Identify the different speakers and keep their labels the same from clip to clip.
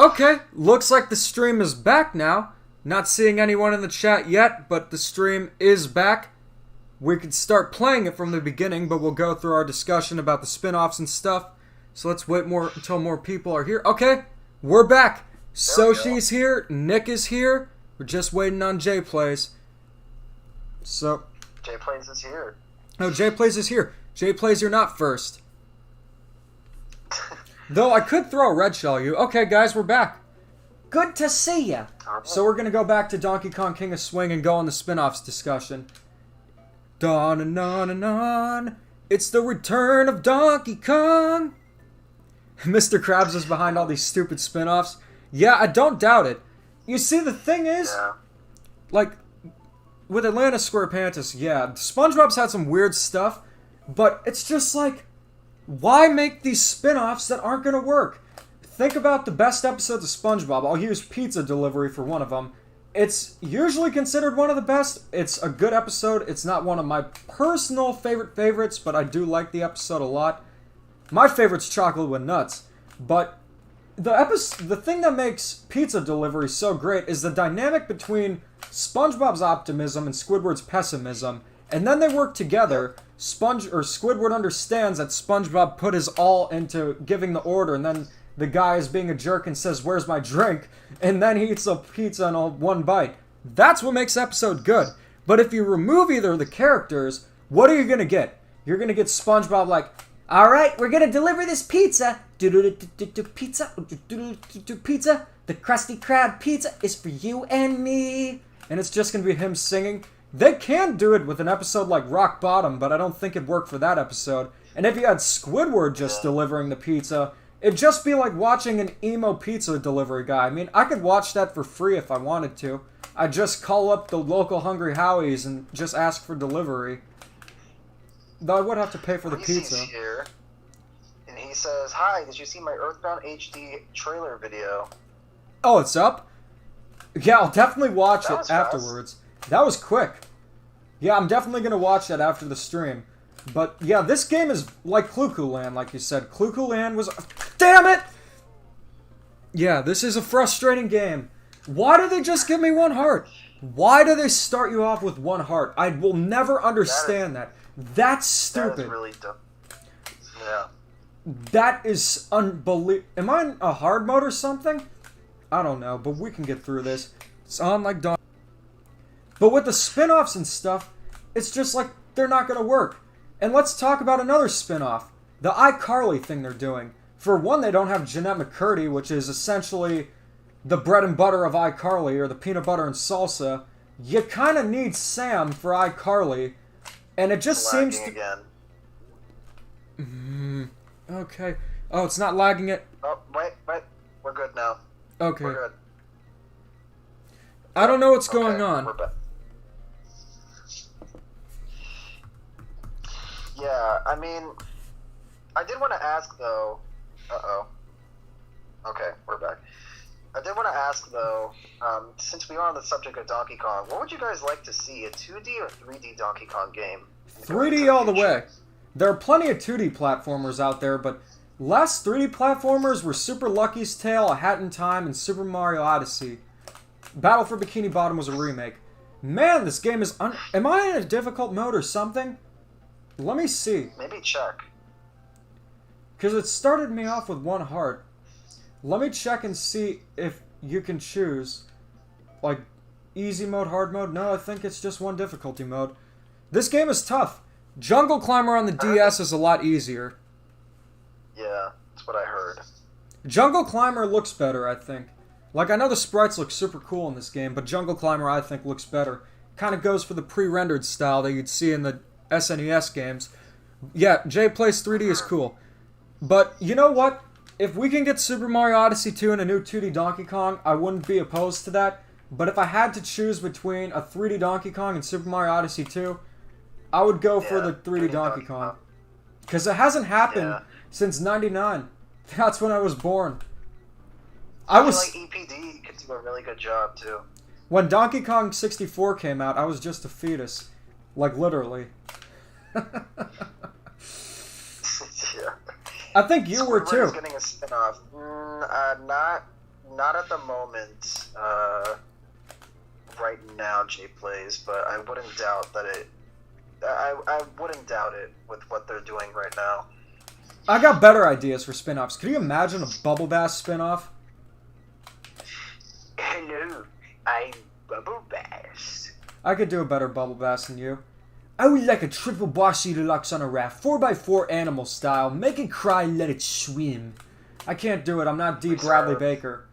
Speaker 1: Okay, looks like the stream is back now. Not seeing anyone in the chat yet, but the stream is back. We could start playing it from the beginning, but we'll go through our discussion about the spin-offs and stuff. So let's wait until more people are here. Okay, we're back. Soshi's here, Nick is here. We're just waiting on Jay Plays. So
Speaker 2: Jay Plays is here.
Speaker 1: Oh, Jay Plays is here. Jay Plays, you're not first. Though I could throw a red shell at you. Okay, guys, we're back. Good to see ya.
Speaker 2: Right.
Speaker 1: So we're gonna go back to Donkey Kong King of Swing and go on the spin-offs discussion. Don and on and on. It's the return of Donkey Kong. Mr. Krabs is behind all these stupid spin-offs. Yeah, I don't doubt it. You see, the thing is, like, with Atlanta Square Pantis, yeah, SpongeBob's had some weird stuff, but it's just like, why make these spin-offs that aren't gonna work? Think about the best episodes of SpongeBob. I'll use Pizza Delivery for one of them. It's usually considered one of the best. It's a good episode. It's not one of my personal favorites, but I do like the episode a lot. My favorite's Chocolate with Nuts. But the thing that makes Pizza Delivery so great is the dynamic between SpongeBob's optimism and Squidward's pessimism. And then they work together. Squidward understands that SpongeBob put his all into giving the order, and then the guy is being a jerk and says, "Where's my drink?" And then he eats a pizza in one bite. That's what makes the episode good. But if you remove either of the characters, what are you going to get? You're going to get SpongeBob like, "Alright, we're going to deliver this pizza. Pizza. Pizza. The Krusty Krab pizza is for you and me." And it's just going to be him singing. They can do it with an episode like Rock Bottom, but I don't think it'd work for that episode. And if you had Squidward just delivering the pizza, it'd just be like watching an emo pizza delivery guy. I mean, I could watch that for free if I wanted to. I'd just call up the local Hungry Howie's and just ask for delivery. Though I would have to pay for the pizza.
Speaker 2: Here, and he says, "Hi, did you see my Earthbound HD trailer video?"
Speaker 1: Oh, it's up? Yeah, I'll definitely watch it afterwards.
Speaker 2: Fast.
Speaker 1: That was quick. Yeah, I'm definitely going to watch that after the stream. But, yeah, this game is like Clu Clu Land, like you said. Clu Clu Land was... Damn it! Yeah, this is a frustrating game. Why do they just give me one heart? Why do they start you off with one heart? I will never understand that. That's stupid.
Speaker 2: That is really dumb. Yeah.
Speaker 1: That is unbelievable. Am I in a hard mode or something? I don't know, but we can get through this. It's on like Dawn. But with the spin-offs and stuff, it's just like they're not going to work. And let's talk about another spin-off. The iCarly thing they're doing. For one, they don't have Jeanette McCurdy, which is essentially the bread and butter of iCarly, or the peanut butter and salsa. You kind of need Sam for iCarly. And it just seems to...
Speaker 2: again.
Speaker 1: Okay. Oh, it's not lagging it?
Speaker 2: Oh, wait. We're good now.
Speaker 1: Okay.
Speaker 2: We're good.
Speaker 1: I don't know what's going on.
Speaker 2: We're back. Yeah, I mean, I did want to ask, though... Uh-oh. Okay, we're back. I did want to ask, though, since we are on the subject of Donkey Kong, what would you guys like to see, a 2D or 3D Donkey Kong game?
Speaker 1: 3D all the way. There are plenty of 2D platformers out there, but last 3D platformers were Super Lucky's Tale, A Hat in Time, and Super Mario Odyssey. Battle for Bikini Bottom was a remake. Man, this game is... Am I in a difficult mode or something? Let me see.
Speaker 2: Maybe check.
Speaker 1: Because it started me off with one heart. Let me check and see if you can choose. Like, easy mode, hard mode? No, I think it's just one difficulty mode. This game is tough. Jungle Climber on the DS is a lot easier.
Speaker 2: Yeah, that's what I heard.
Speaker 1: Jungle Climber looks better, I think. Like, I know the sprites look super cool in this game, but Jungle Climber, I think, looks better. Kind of goes for the pre-rendered style that you'd see in the SNES games. Yeah, Jay Plays 3D is cool. But, you know what? If we can get Super Mario Odyssey 2 and a new 2D Donkey Kong, I wouldn't be opposed to that. But if I had to choose between a 3D Donkey Kong and Super Mario Odyssey 2, I would go for the 3D Donkey Kong. Because it hasn't happened since 99. That's when I was born.
Speaker 2: I feel like EPD could do a really good job, too.
Speaker 1: When Donkey Kong 64 came out, I was just a fetus. Like, literally.
Speaker 2: Yeah.
Speaker 1: I think you were, too.
Speaker 2: Getting a spin-off. Not not at the moment. Right now, J Plays, but I wouldn't doubt that it. I wouldn't doubt it with what they're doing right now.
Speaker 1: I got better ideas for spin-offs. Could you imagine a Bubble Bass spin-off?
Speaker 2: Hello, I'm Bubble Bass.
Speaker 1: I could do a better Bubble Bass than you. I would like a triple bossy deluxe on a raft, 4x4 animal style. Make it cry, let it swim. I can't do it. I'm not D. Bradley Baker.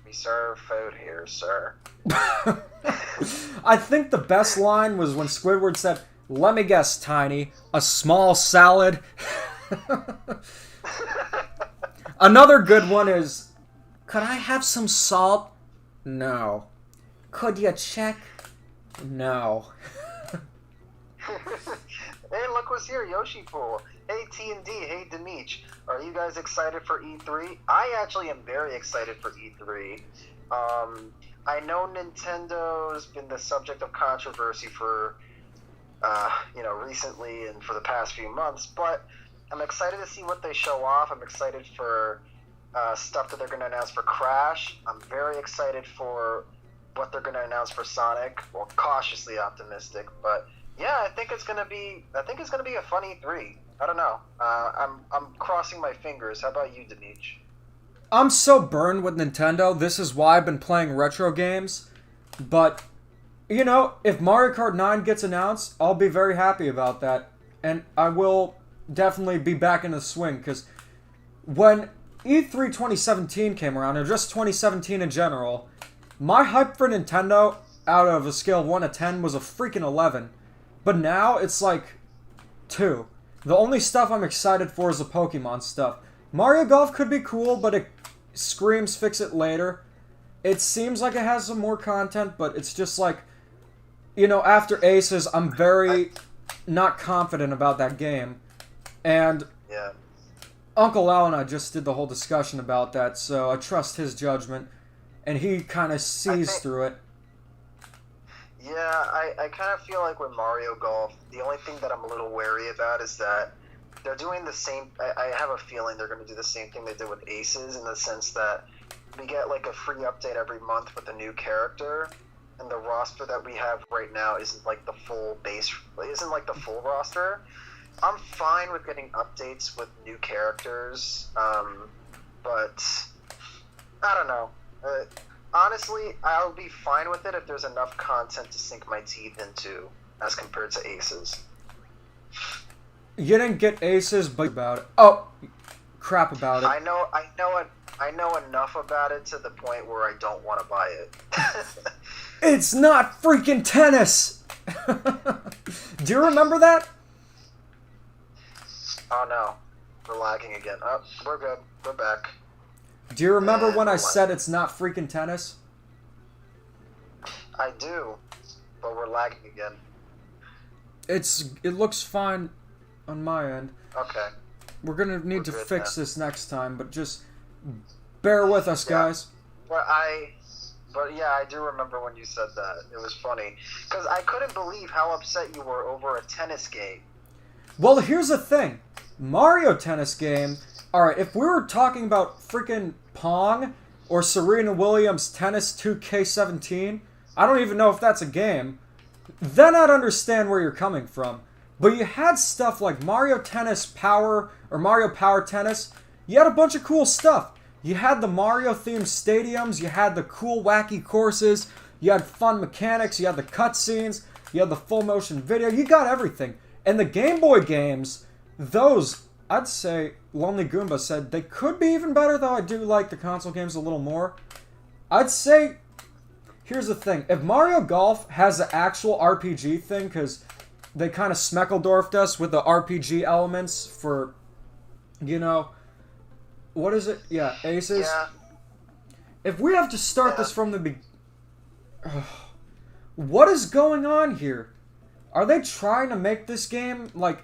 Speaker 2: We serve food here, sir.
Speaker 1: I think the best line was when Squidward said, "Let me guess, Tiny, a small salad." Another good one is, "Could I have some salt?" "No." "Could you check?" "No."
Speaker 2: Hey, look who's here, Yoshi Pool. Hey, T&D. Hey, Demeech. Are you guys excited for E3? I actually am very excited for E3. I know Nintendo's been the subject of controversy for, recently and for the past few months, but I'm excited to see what they show off. I'm excited for stuff that they're going to announce for Crash. I'm very excited for what they're going to announce for Sonic. Well, cautiously optimistic, but yeah, I think it's going to be a fun E3. I don't know. I'm crossing my fingers. How about you, Demeech?
Speaker 1: I'm so burned with Nintendo. This is why I've been playing retro games. But, if Mario Kart 9 gets announced, I'll be very happy about that. And I will definitely be back in the swing. Because when E3 2017 came around, or just 2017 in general, my hype for Nintendo, out of a scale of 1 to 10, was a freaking 11. But now, it's like 2. The only stuff I'm excited for is the Pokemon stuff. Mario Golf could be cool, but it screams fix it later. It seems like it has some more content, but it's just like, after Aces, I'm very not confident about that game. And
Speaker 2: yeah.
Speaker 1: Uncle Al and I just did the whole discussion about that, so I trust his judgment, and he kind of sees through it.
Speaker 2: Yeah, I kind of feel like with Mario Golf, the only thing that I'm a little wary about is that they're doing the same. I have a feeling they're going to do the same thing they did with Aces, in the sense that we get like a free update every month with a new character, and the roster that we have right now isn't like the full roster. I'm fine with getting updates with new characters, but I don't know. Honestly, I'll be fine with it if there's enough content to sink my teeth into, as compared to Aces.
Speaker 1: You didn't get Aces, but about it. Oh, crap about it.
Speaker 2: I know enough about it to the point where I don't want to buy it.
Speaker 1: It's not freaking tennis! Do you remember that?
Speaker 2: Oh no, we're lagging again. Oh, we're good. We're back.
Speaker 1: Do you remember when I said it's not freaking tennis?
Speaker 2: I do, but we're lagging again.
Speaker 1: It looks fine on my end.
Speaker 2: Okay.
Speaker 1: We're gonna need to fix this next time, but just bear with us, guys.
Speaker 2: But yeah, I do remember when you said that. It was funny, because I couldn't believe how upset you were over a tennis game.
Speaker 1: Well, here's the thing. Mario Tennis game... Alright, if we were talking about freaking Pong or Serena Williams Tennis 2K17, I don't even know if that's a game, then I'd understand where you're coming from. But you had stuff like Mario Tennis Power or Mario Power Tennis. You had a bunch of cool stuff. You had the Mario-themed stadiums, you had the cool, wacky courses, you had fun mechanics, you had the cutscenes, you had the full-motion video, you got everything. And the Game Boy games, those... I'd say Lonely Goomba said they could be even better, though I do like the console games a little more. I'd say, here's the thing. If Mario Golf has the actual RPG thing, because they kind of Smeckledorfed us with the RPG elements for, what is it? Yeah, Aces.
Speaker 2: Yeah.
Speaker 1: If we have to start this from the beginning... What is going on here? Are they trying to make this game, like...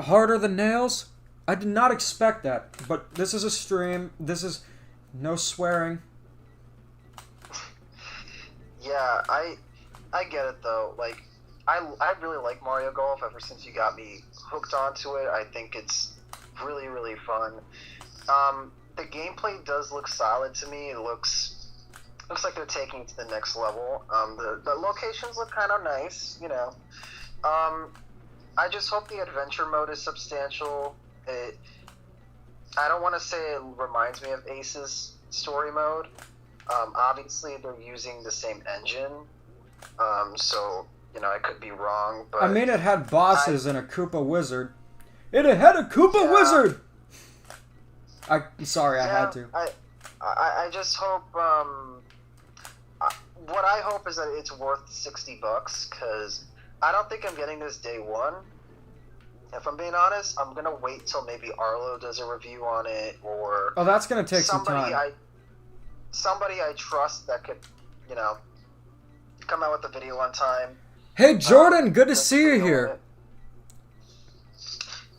Speaker 1: harder than nails? I did not expect that, but this is a stream. This is no swearing.
Speaker 2: Yeah, I get it though. Like, I really like Mario Golf ever since you got me hooked onto it. I think it's really, really fun. the gameplay does look solid to me. It looks like they're taking it to the next level. The locations look kind of nice, you know. I just hope the adventure mode is substantial. I don't want to say it reminds me of Ace's story mode. Obviously, they're using the same engine, so you know I could be wrong. But
Speaker 1: I mean, it had bosses and a Koopa wizard. It had a Koopa wizard. I'm sorry, I had to.
Speaker 2: I just hope. What I hope is that it's worth $60, because I don't think I'm getting this day one. If I'm being honest, I'm gonna wait till maybe Arlo does a review on it, or
Speaker 1: Oh, that's gonna take some time.
Speaker 2: Somebody I trust that could, you know, come out with a video on time.
Speaker 1: Hey, Jordan, good to see you here.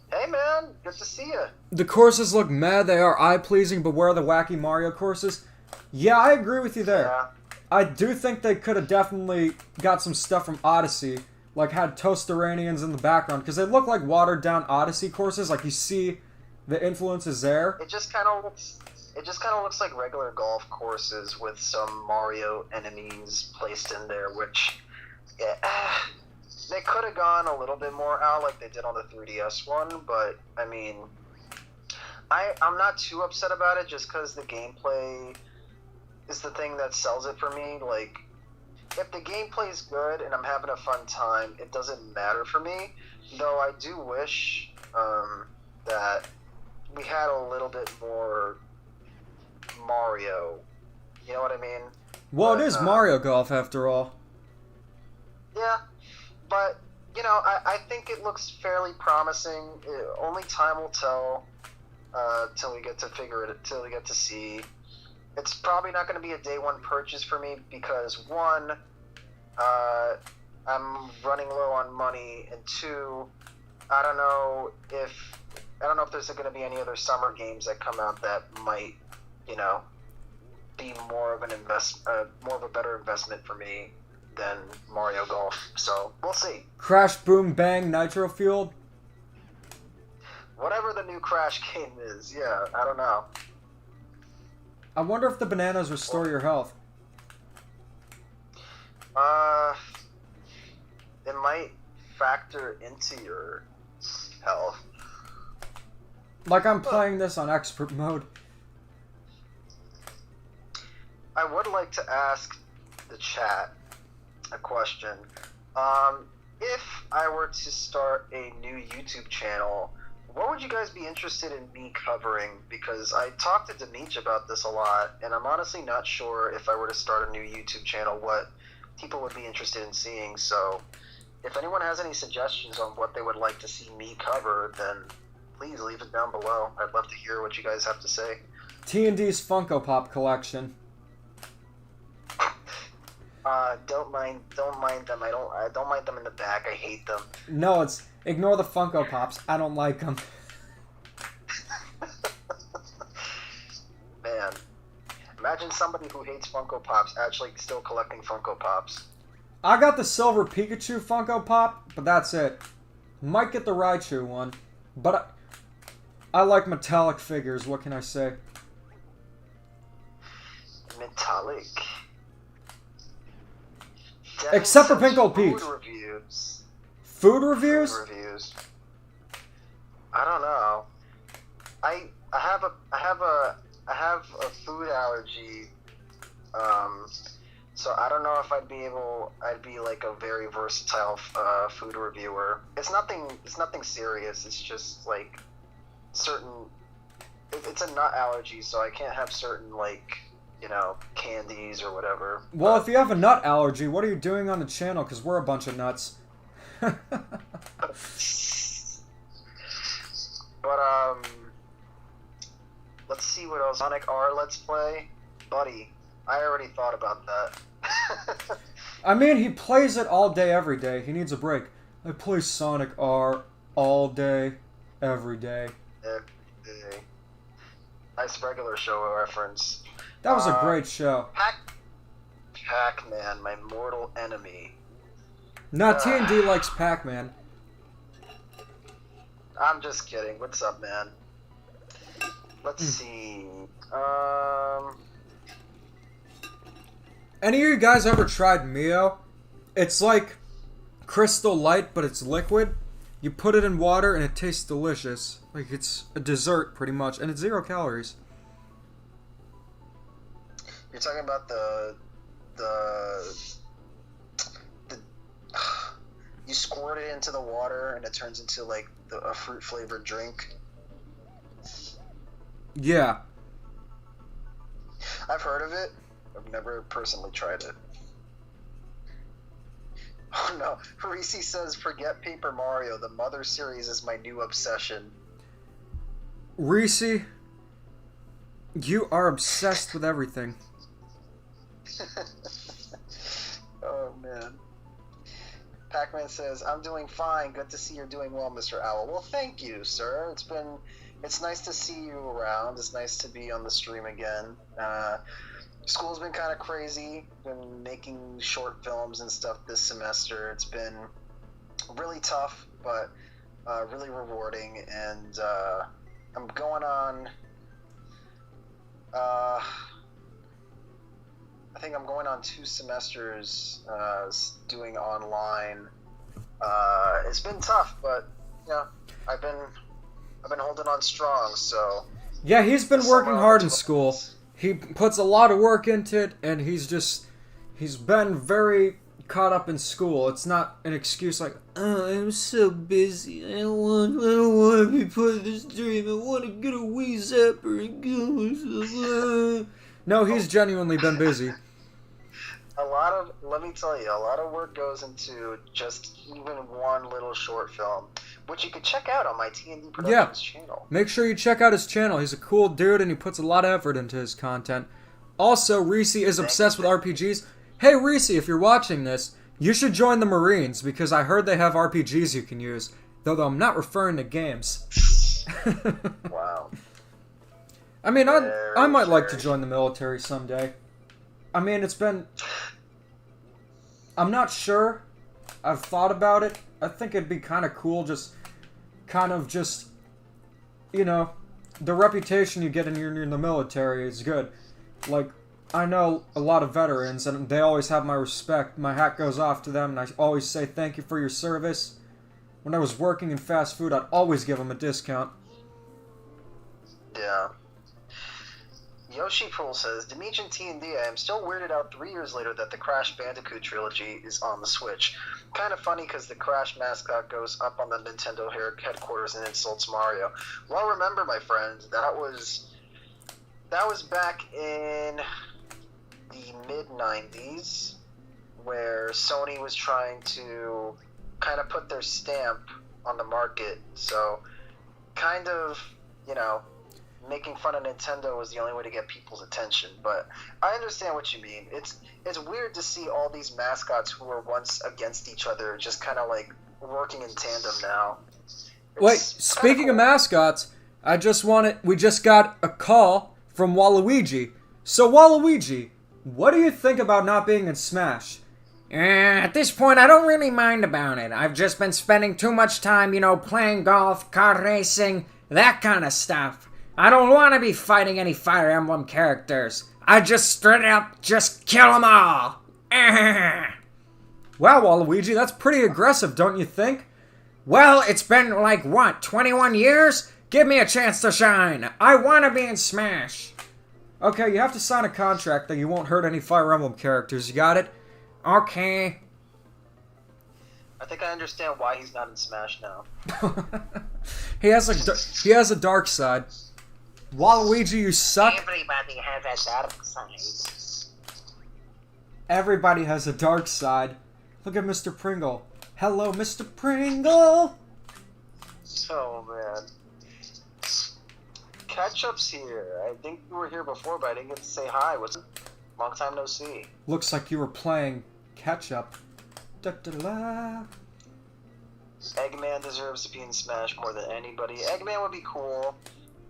Speaker 2: Hey, man, good to see you.
Speaker 1: The courses look mad. They are eye-pleasing, but where are the wacky Mario courses? Yeah, I agree with you there.
Speaker 2: Yeah.
Speaker 1: I do think they could have definitely got some stuff from Odyssey, like had Toasteranians in the background, because they look like watered-down Odyssey courses. Like you see the influences there.
Speaker 2: It just kind of looks like regular golf courses with some Mario enemies placed in there, which they could have gone a little bit more out like they did on the 3DS one, but I mean, I'm not too upset about it just because the gameplay is the thing that sells it for me. Like, if the gameplay is good and I'm having a fun time, it doesn't matter for me. Though I do wish that we had a little bit more Mario. You know what I mean?
Speaker 1: Well,
Speaker 2: But,
Speaker 1: it is Mario Golf after all.
Speaker 2: Yeah, but you know, I think it looks fairly promising. Only time will tell till we get to till we get to see. It's probably not going to be a day one purchase for me because one, I'm running low on money, and two, I don't know if there's going to be any other summer games that come out that might, you know, be more of a better investment for me than Mario Golf. So we'll see.
Speaker 1: Crash Boom Bang Nitro Fueled.
Speaker 2: Whatever the new Crash game is, yeah, I don't know.
Speaker 1: I wonder if the bananas restore your health.
Speaker 2: It might factor into your health.
Speaker 1: Like I'm playing this on expert mode.
Speaker 2: I would like to ask the chat a question. If I were to start a new YouTube channel, what would you guys be interested in me covering? Because I talked to Demeech about this a lot, and I'm honestly not sure if I were to start a new YouTube channel what people would be interested in seeing. So if anyone has any suggestions on what they would like to see me cover, then please leave it down below. I'd love to hear what you guys have to say.
Speaker 1: T&D's Funko Pop collection.
Speaker 2: Don't mind them. I don't mind them in the back. I hate them.
Speaker 1: No, it's ignore the Funko Pops. I don't like them.
Speaker 2: Man, imagine somebody who hates Funko Pops actually still collecting Funko Pops.
Speaker 1: I got the silver Pikachu Funko Pop, but that's it. Might get the Raichu one, but I like metallic figures. What can I say?
Speaker 2: Metallic.
Speaker 1: Except for Pink Gold Peach.
Speaker 2: Food reviews.
Speaker 1: Food reviews?
Speaker 2: Food reviews. I don't know. I have a food allergy. So I don't know if I'd be like a very versatile food reviewer. It's nothing serious. It's just like it's a nut allergy, so I can't have certain like, you know, candies or whatever.
Speaker 1: Well, if you have a nut allergy, what are you doing on the channel? Because we're a bunch of nuts.
Speaker 2: But let's see what else. Sonic R Let's Play. Buddy, I already thought about that.
Speaker 1: I mean, he plays it all day, every day. He needs a break. I play Sonic R all day, every day.
Speaker 2: Nice regular show reference.
Speaker 1: That was a great show.
Speaker 2: Pac-Man, my mortal enemy.
Speaker 1: Nah, T&D likes Pac-Man.
Speaker 2: I'm just kidding. What's up, man? Let's see.
Speaker 1: Any of you guys ever tried Mio? It's like Crystal Light, but it's liquid. You put it in water and it tastes delicious. Like it's a dessert, pretty much, and it's 0 calories.
Speaker 2: You're talking about the you squirt it into the water and it turns into like a fruit flavored drink.
Speaker 1: Yeah.
Speaker 2: I've heard of it. I've never personally tried it. Oh no, Reese says, forget Paper Mario. The Mother series is my new obsession.
Speaker 1: Reese, you are obsessed with everything.
Speaker 2: Oh man. Pac-Man says, I'm doing fine. Good to see you're doing well, Mr. Owl. Well, thank you, sir. It's nice to see you around. It's nice to be on the stream again. School's been kind of crazy. Been making short films and stuff this semester. It's been really tough, but really rewarding. And I'm going on. I think I'm going on 2 semesters doing online. It's been tough, but yeah, I've been holding on strong. So
Speaker 1: yeah, he's been working hard in school. He puts a lot of work into it, and he's been very caught up in school. It's not an excuse like, oh, I'm so busy. I don't want to be part of this dream. I want to get a Wii Zapper and kill myself. No, he's genuinely been busy.
Speaker 2: Let me tell you, a lot of work goes into just even one little short film, which you can check out on my T&D Productions channel.
Speaker 1: Make sure you check out his channel. He's a cool dude, and he puts a lot of effort into his content. Also, Reese is obsessed with RPGs. Hey, Reese, if you're watching this, you should join the Marines, because I heard they have RPGs you can use, though I'm not referring to games.
Speaker 2: Wow.
Speaker 1: I mean, I might like to join the military someday. I mean, I'm not sure. I've thought about it. I think it'd be kind of cool, you know, the reputation you get in the military is good. Like, I know a lot of veterans, and they always have my respect. My hat goes off to them, and I always say thank you for your service. When I was working in fast food, I'd always give them a discount.
Speaker 2: Yeah. Yoshi Pool says, Dimitri T&D, I am still weirded out 3 years later that the Crash Bandicoot trilogy is on the Switch. Kind of funny because the Crash mascot goes up on the Nintendo headquarters and insults Mario. Well, remember, my friend, that was back in the mid-90s where Sony was trying to kind of put their stamp on the market. So, kind of, you know, making fun of Nintendo was the only way to get people's attention, but I understand what you mean. It's weird to see all these mascots who were once against each other just kind of like working in tandem now.
Speaker 1: Wait, speaking of mascots, we just got a call from Waluigi. So Waluigi, what do you think about not being in Smash?
Speaker 3: At this point, I don't really mind about it. I've just been spending too much time, playing golf, car racing, that kind of stuff. I don't want to be fighting any Fire Emblem characters. I just straight up just kill them all.
Speaker 1: Wow, Waluigi, that's pretty aggressive, don't you think?
Speaker 3: Well, it's been 21 years? Give me a chance to shine. I want to be in Smash.
Speaker 1: Okay, you have to sign a contract that you won't hurt any Fire Emblem characters. You got it?
Speaker 3: Okay.
Speaker 2: I think I understand why he's not in Smash now.
Speaker 1: He has a dark side. Waluigi, you suck.
Speaker 3: Everybody has a dark side.
Speaker 1: Everybody has a dark side. Look at Mr. Pringle. Hello, Mr. Pringle.
Speaker 2: Oh man. Ketchup's here. I think you were here before, but I didn't get to say hi. Long time no see.
Speaker 1: Looks like you were playing Ketchup. Da-da-la.
Speaker 2: Eggman deserves to be in Smash more than anybody. Eggman would be cool.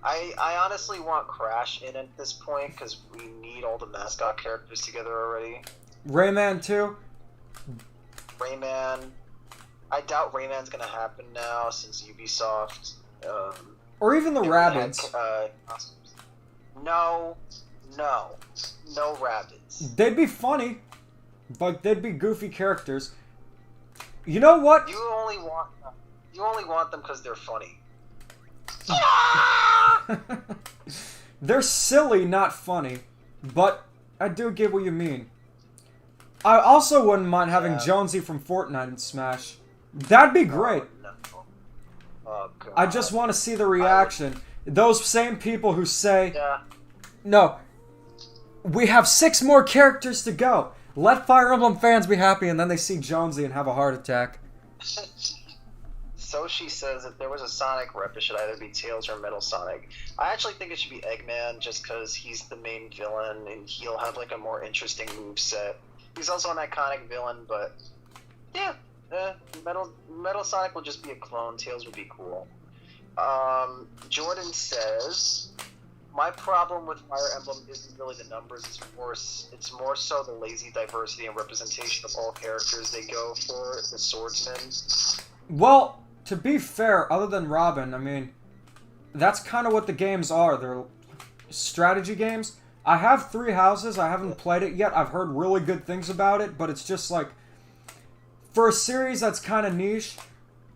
Speaker 2: I honestly want Crash in at this point because we need all the mascot characters together already.
Speaker 1: Rayman too?
Speaker 2: Rayman. I doubt Rayman's gonna happen now since Ubisoft.
Speaker 1: Or even the
Speaker 2: They already had,
Speaker 1: Rabbids.
Speaker 2: costumes. No Rabbids.
Speaker 1: They'd be funny, but they'd be goofy characters. You know what?
Speaker 2: You only want them because they're funny.
Speaker 1: They're silly, not funny. But I do get what you mean. I also wouldn't mind having
Speaker 2: Yeah.
Speaker 1: Jonesy from Fortnite in Smash. That'd be great.
Speaker 2: Oh, no. Oh, God.
Speaker 1: I just want to see the reaction. Those same people who say,
Speaker 2: Yeah.
Speaker 1: no, we have 6 more characters to go. Let Fire Emblem fans be happy, and then they see Jonesy and have a heart attack.
Speaker 2: Soshi says if there was a Sonic rep, it should either be Tails or Metal Sonic. I actually think it should be Eggman, just because he's the main villain, and he'll have like a more interesting moveset. He's also an iconic villain, but yeah, Metal Sonic will just be a clone. Tails would be cool. Jordan says, my problem with Fire Emblem isn't really the numbers, it's more so the lazy diversity and representation of all characters they go for, the swordsman.
Speaker 1: Well, to be fair, other than Robin, I mean, that's kind of what the games are. They're strategy games. I have 3 Houses. I haven't played it yet. I've heard really good things about it, but it's just like, for a series that's kind of niche,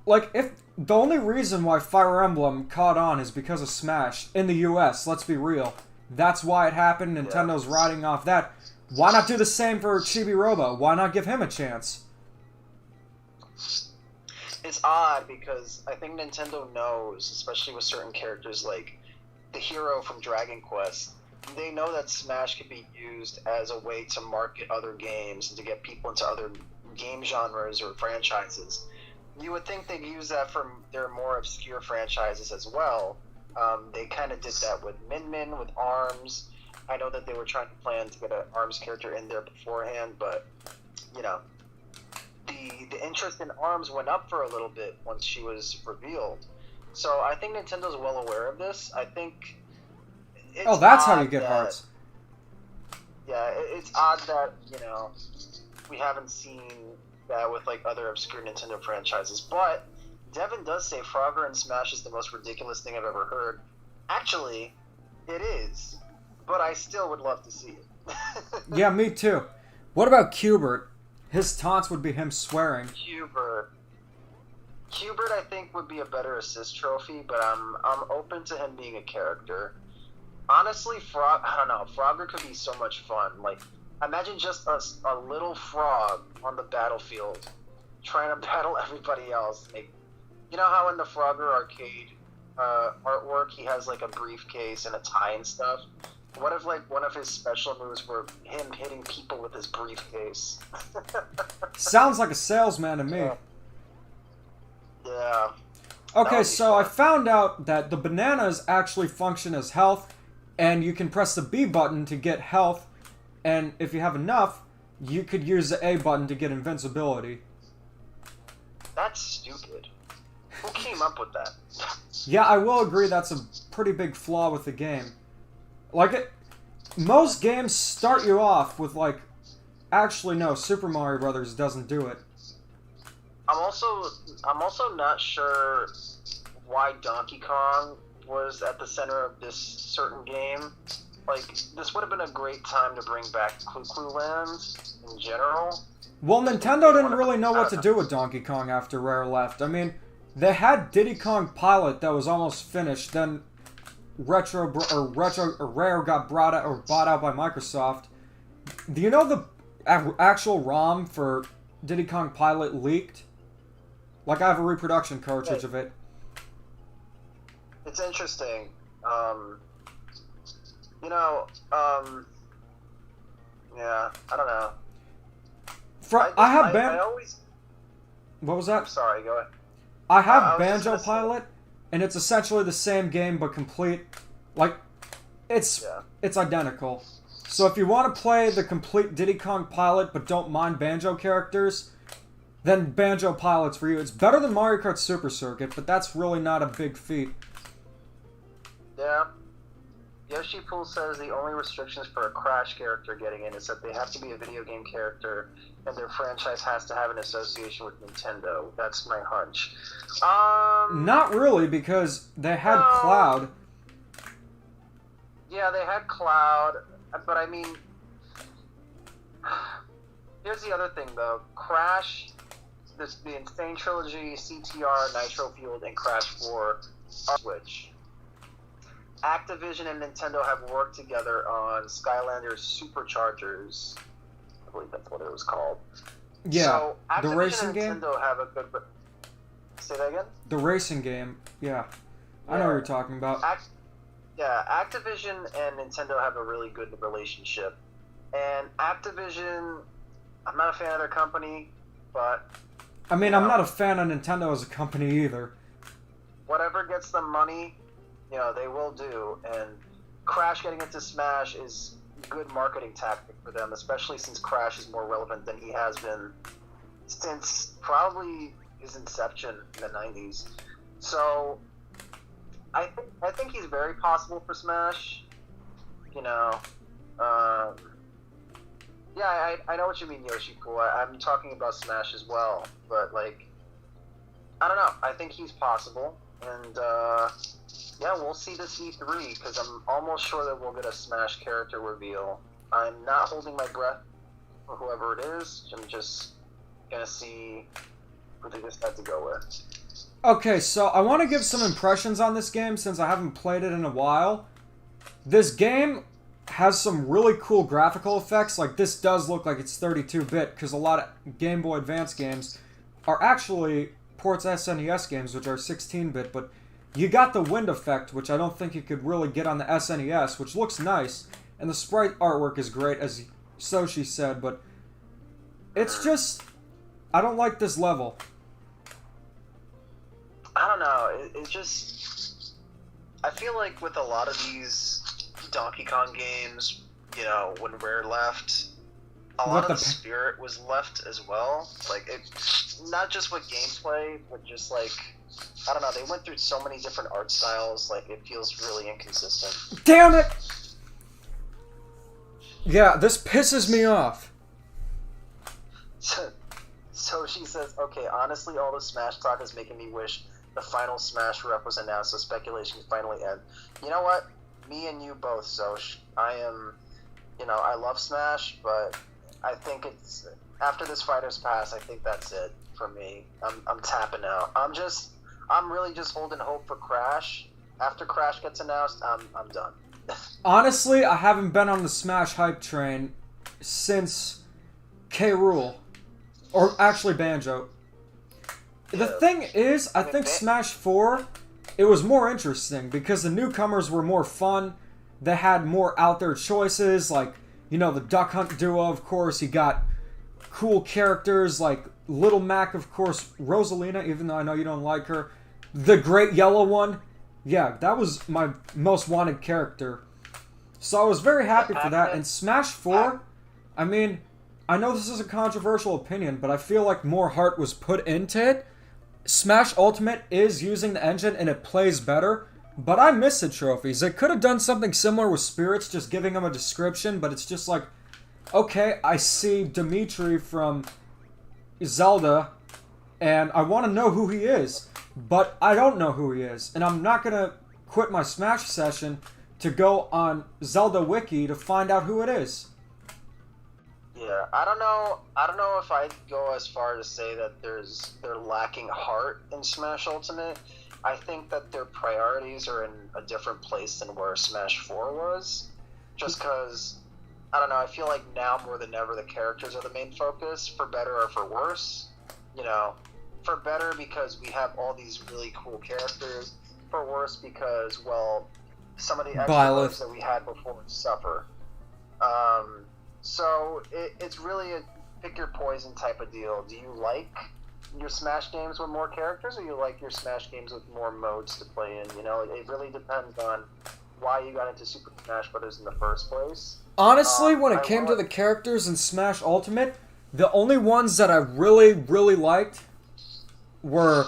Speaker 1: like, if the only reason why Fire Emblem caught on is because of Smash in the US, let's be real. That's why it happened. Nintendo's riding off that. Why not do the same for Chibi Robo? Why not give him a chance?
Speaker 2: It's odd because I think Nintendo knows, especially with certain characters like the hero from Dragon Quest, they know that Smash could be used as a way to market other games and to get people into other game genres or franchises. You would think they'd use that for their more obscure franchises as well. They kind of did that with Min Min, with ARMS. I know that they were trying to plan to get an ARMS character in there beforehand, but, you know, the interest in ARMS went up for a little bit once she was revealed. So I think Nintendo's well aware of this. I think it's
Speaker 1: That's how you
Speaker 2: odd
Speaker 1: get
Speaker 2: that-
Speaker 1: hearts.
Speaker 2: Yeah, it's odd that, you know, we haven't seen that with like other obscure Nintendo franchises. But Devin does say Frogger in Smash is the most ridiculous thing I've ever heard. Actually, it is. But I still would love to see it.
Speaker 1: Yeah, me too. What about Qbert? His taunts would be him swearing.
Speaker 2: Qbert, I think, would be a better assist trophy, but I'm open to him being a character. Honestly, I don't know. Frogger could be so much fun. Like, imagine just a little frog on the battlefield trying to battle everybody else. Like, you know how in the Frogger arcade artwork he has like a briefcase and a tie and stuff? What if like one of his special moves were him hitting people with his briefcase?
Speaker 1: Sounds like a salesman to me.
Speaker 2: Yeah.
Speaker 1: Okay,
Speaker 2: would be
Speaker 1: so I
Speaker 2: fun.
Speaker 1: found out that the bananas actually function as health, and you can press the B button to get health, and if you have enough, you could use the A button to get invincibility.
Speaker 2: That's stupid. Who came up with that?
Speaker 1: Yeah, I will agree that's a pretty big flaw with the game. Like, most games start you off with, like... Actually, no, Super Mario Brothers doesn't do it.
Speaker 2: I'm also not sure why Donkey Kong was at the center of this certain game. Like, this would have been a great time to bring back Clue Land in general.
Speaker 1: Well, Nintendo didn't really know what to do with Donkey Kong after Rare left. I mean, they had Diddy Kong Pilot that was almost finished, then Rare got bought out by Microsoft. Do you know the actual ROM for Diddy Kong Pilot leaked? Like, I have a reproduction cartridge of it.
Speaker 2: It's interesting. Yeah, I don't know. I always...
Speaker 1: What was
Speaker 2: I'm
Speaker 1: that?
Speaker 2: sorry, go ahead.
Speaker 1: I
Speaker 2: I
Speaker 1: have
Speaker 2: was just
Speaker 1: Banjo
Speaker 2: gonna say-
Speaker 1: Pilot, and it's essentially the same game but complete. Like, it's identical. So if you want to play the complete Diddy Kong Pilot but don't mind Banjo characters, then Banjo Pilot's for you. It's better than Mario Kart Super Circuit, but that's really not a big feat.
Speaker 2: Yeah. Yoshi Pool says the only restrictions for a Crash character getting in is that they have to be a video game character and their franchise has to have an association with Nintendo. That's my hunch.
Speaker 1: Not really, because they had
Speaker 2: No.
Speaker 1: Cloud.
Speaker 2: Yeah, they had Cloud, but I mean, here's the other thing though. Crash, the Insane Trilogy, CTR, Nitro Fueled, and Crash 4 are Switch. Activision and Nintendo have worked together on Skylanders Superchargers. I believe that's what it was called.
Speaker 1: Yeah,
Speaker 2: so Activision
Speaker 1: the racing
Speaker 2: and
Speaker 1: game.
Speaker 2: Nintendo have a good. Say that again.
Speaker 1: The racing game. Yeah, I know what you're talking about.
Speaker 2: Activision and Nintendo have a really good relationship. And Activision, I'm not a fan of their company, but
Speaker 1: I mean, I'm not a fan of Nintendo as a company either.
Speaker 2: whatever gets them money, they will do. And Crash getting into Smash is a good marketing tactic for them, especially since Crash is more relevant than he has been since probably his inception in the 90s. So I think he's very possible for Smash. I know what you mean, Yoshi Pool. I'm talking about Smash as well, but I don't know. I think he's possible, and we'll see this E3 because I'm almost sure that we'll get a Smash character reveal. I'm not holding my breath for whoever it is. I'm just gonna see who they decide to go with.
Speaker 1: Okay, so I want to give some impressions on this game since I haven't played it in a while. This game has some really cool graphical effects. Like, this does look like it's 32-bit, because a lot of Game Boy Advance games are actually ports SNES games, which are 16-bit, but you got the wind effect, which I don't think you could really get on the SNES, which looks nice, and the sprite artwork is great, as Soshi said, but it's just, I don't like this level.
Speaker 2: I don't know. It just, I feel like with a lot of these Donkey Kong games, when Rare left, a lot of the spirit was left as well. Not just with gameplay, but just I don't know, they went through so many different art styles, it feels really inconsistent.
Speaker 1: Damn it! Yeah, this pisses me off.
Speaker 2: So she says, okay, honestly, all the Smash talk is making me wish the final Smash rep was announced so speculation can finally end. You know what? Me and you both, Soch. I am, I love Smash, but I think it's, after this Fighters Pass, I think that's it for me. I'm tapping out. I'm really just holding hope for Crash. After Crash gets announced, I'm done.
Speaker 1: Honestly, I haven't been on the Smash hype train since K. Rool. Or actually Banjo. The thing is, I think Smash 4, it was more interesting because the newcomers were more fun. They had more out there choices, the Duck Hunt duo, of course. You got cool characters like Little Mac, of course, Rosalina, even though I know you don't like her. The Great Yellow One. Yeah, that was my most wanted character. So I was very happy for that. And Smash 4, I mean, I know this is a controversial opinion, but I feel like more heart was put into it. Smash Ultimate is using the engine and it plays better, but I miss the trophies. They could have done something similar with Spirits, just giving them a description, but it's just okay, I see Dimitri from Zelda, and I want to know who he is, but I don't know who he is, and I'm not going to quit my Smash session to go on Zelda Wiki to find out who it is.
Speaker 2: Yeah, I don't know if I'd go as far to say that they're lacking heart in Smash Ultimate. I think that their priorities are in a different place than where Smash 4 was. Just because, I don't know, I feel like now more than ever the characters are the main focus, for better or for worse. For better because we have all these really cool characters. For worse because, well, some of the extras that we had before suffer. So it's really a pick your poison type of deal. Do you like your Smash games with more characters, or you like your Smash games with more modes to play in? It really depends on why you got into Super Smash Bros. In the first place.
Speaker 1: Honestly, when it came to the characters in Smash Ultimate, the only ones that I really, really liked were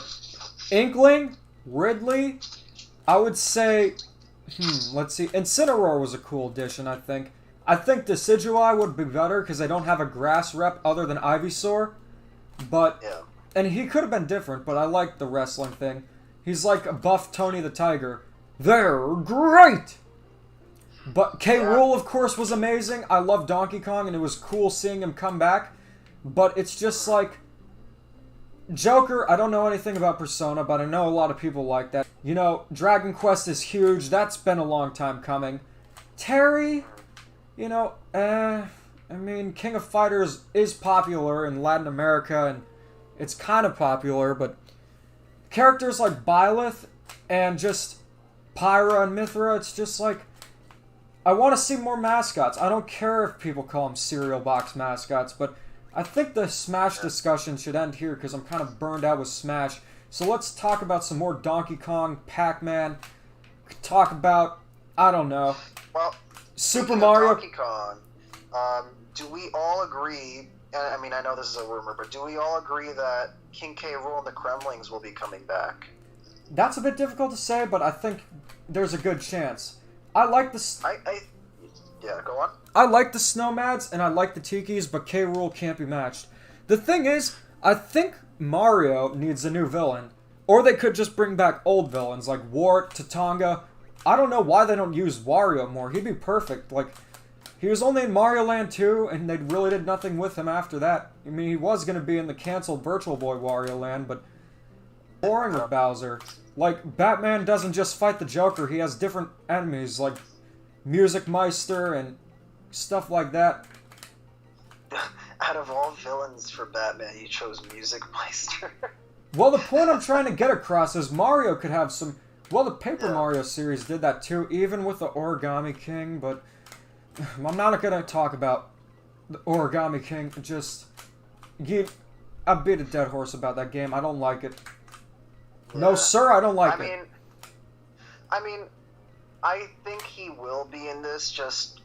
Speaker 1: Inkling, Ridley, I would say Let's see. Incineroar was a cool addition, I think. I think Decidueye would be better because they don't have a grass rep other than Ivysaur. But,
Speaker 2: Yeah.
Speaker 1: and he could have been different, but I like the wrestling thing. He's like a buff Tony the Tiger. They're great! But K. Rool, of course, was amazing. I love Donkey Kong, and it was cool seeing him come back. But it's just like... Joker, I don't know anything about Persona, but I know a lot of people like that. You know, Dragon Quest is huge. That's been a long time coming. Terry, you know, I mean, King of Fighters is popular in Latin America, and it's kind of popular, but characters like Byleth and just Pyra and Mithra, it's just like, I want to see more mascots. I don't care if people call them cereal box mascots, but I think the Smash discussion should end here because I'm kind of burned out with Smash. So let's talk about some more Donkey Kong, Pac-Man, talk about, I don't know,
Speaker 2: Well,
Speaker 1: Super
Speaker 2: speaking of
Speaker 1: Mario.
Speaker 2: Donkey Kong, do we all agree? And I mean, I know this is a rumor, but do we all agree that King K. Rool and the Kremlings will be coming back?
Speaker 1: That's a bit difficult to say, but I think there's a good chance. I like the
Speaker 2: Yeah, go on.
Speaker 1: I like the Snowmads and I like the Tikis, but K. Rool can't be matched. The thing is, I think Mario needs a new villain. Or they could just bring back old villains like Wart, Tatanga. I don't know why they don't use Wario more. He'd be perfect. Like, he was only in Mario Land 2, and they really did nothing with him after that. I mean, he was going to be in the canceled Virtual Boy Wario Land, but boring with Bowser. Like, Batman doesn't just fight the Joker. He has different enemies, like Music Meister and stuff like that.
Speaker 2: Out of all villains for Batman, you chose Music Meister.
Speaker 1: Well, the point I'm trying to get across is Mario could have some... Well, the Paper
Speaker 2: Yeah.
Speaker 1: Mario series did that too, even with the Origami King, but... I'm not going to talk about the Origami King. Just... I beat a dead horse about that game. I don't like it. No,
Speaker 2: Yeah.
Speaker 1: sir, I don't like
Speaker 2: I
Speaker 1: it.
Speaker 2: mean, I think he will be in this just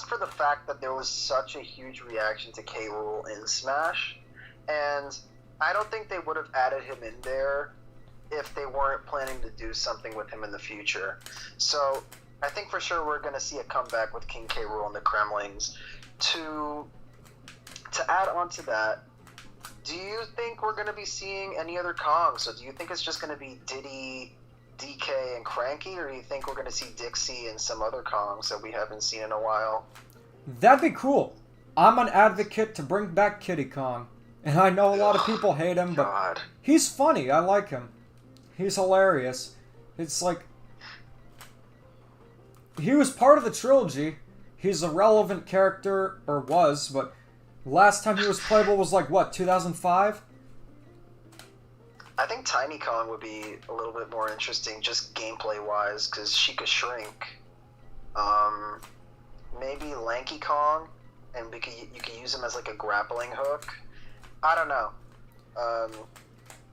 Speaker 2: for the fact that there was such a huge reaction to K. Rool in Smash, and I don't think they would have added him in there if they weren't planning to do something with him in the future. So I think for sure we're going to see a comeback with King K. Rool and the Kremlings. To add on to that, do you think we're going to be seeing any other Kongs? So do you think it's just going to be Diddy, DK, and Cranky, or do you think we're going to see Dixie and some other Kongs that we haven't seen in a while?
Speaker 1: That'd be cool. I'm an advocate to bring back Kiddy Kong. And I know a lot of people hate him, but
Speaker 2: God.
Speaker 1: he's funny. I like him. He's hilarious. It's like... He was part of the trilogy. He's a relevant character, or was, but last time he was playable was like, what, 2005?
Speaker 2: I think Tiny Kong would be a little bit more interesting, just gameplay-wise, because she could shrink. Maybe Lanky Kong, and you could use him as like a grappling hook. I don't know.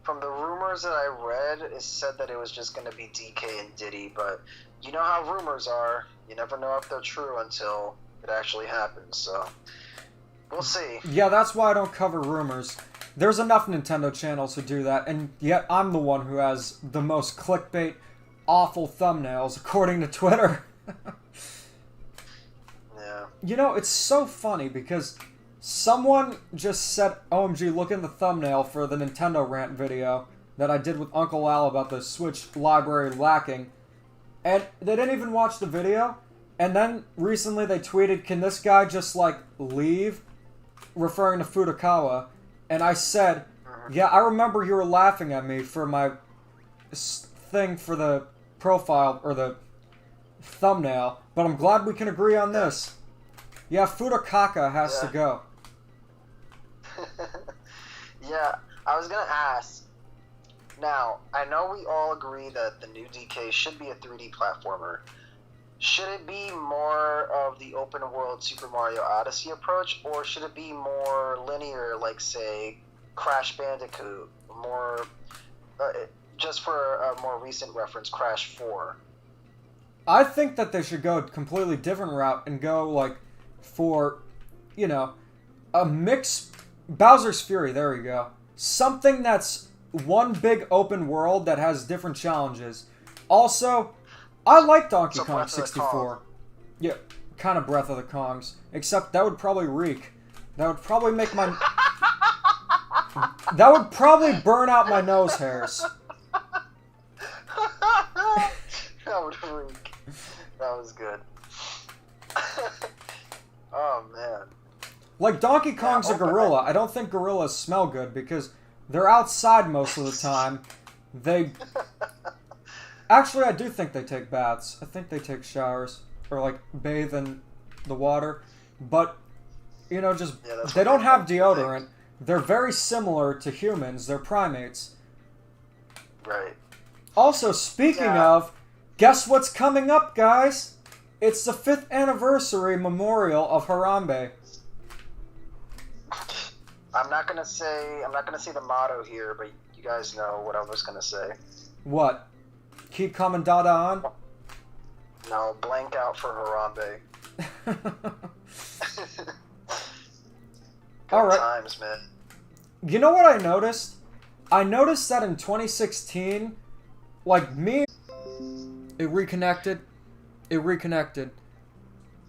Speaker 2: From the rumors that I read, it said that it was just going to be DK and Diddy, but you know how rumors are. You never know if they're true until it actually happens, so we'll see.
Speaker 1: Yeah, that's why I don't cover rumors. There's enough Nintendo channels who do that, and yet I'm the one who has the most clickbait, awful thumbnails, according to Twitter.
Speaker 2: Yeah.
Speaker 1: You know, it's so funny because someone just said, OMG, look in the thumbnail for the Nintendo rant video that I did with Uncle Al about the Switch library lacking. And they didn't even watch the video. And then recently they tweeted, can this guy just, like, leave? Referring to Furukawa. And I said, yeah, I remember you were laughing at me for my thing for the profile, or the thumbnail. But I'm glad we can agree on this. Yeah, Furukawa has to go.
Speaker 2: Yeah, I was gonna ask. Now, I know we all agree that the new DK should be a 3D platformer. Should it be more of the open world Super Mario Odyssey approach, or should it be more linear, like, say, Crash Bandicoot? More, just for a more recent reference, Crash 4.
Speaker 1: I think that they should go a completely different route and go, like, for, you know, a mix. Bowser's Fury, there we go. Something that's one big open world that has different challenges. Also, I like Donkey
Speaker 2: So
Speaker 1: Kong
Speaker 2: Breath of the
Speaker 1: 64. Yeah, kind of Breath of the Kongs. Except that would probably reek. That would probably make my... That would probably burn out my nose hairs.
Speaker 2: That would freak. That was good. Oh man.
Speaker 1: Like, Donkey Kong's a gorilla. I don't think gorillas smell good because they're outside most of the time. They... Actually, I do think they take baths. I think they take showers. Or, like, bathe in the water. But, you know, just... they don't have deodorant. They're very similar to humans. They're primates.
Speaker 2: Right.
Speaker 1: Also, speaking of, guess what's coming up, guys? It's the 5th anniversary memorial of Harambe.
Speaker 2: I'm not gonna say the motto here, but you guys know what I was gonna say.
Speaker 1: What? Keep coming Dada on?
Speaker 2: No, blank out for Harambe. Good
Speaker 1: Alright.
Speaker 2: times, man.
Speaker 1: You know what I noticed? I noticed that in 2016, like me... It reconnected. It reconnected.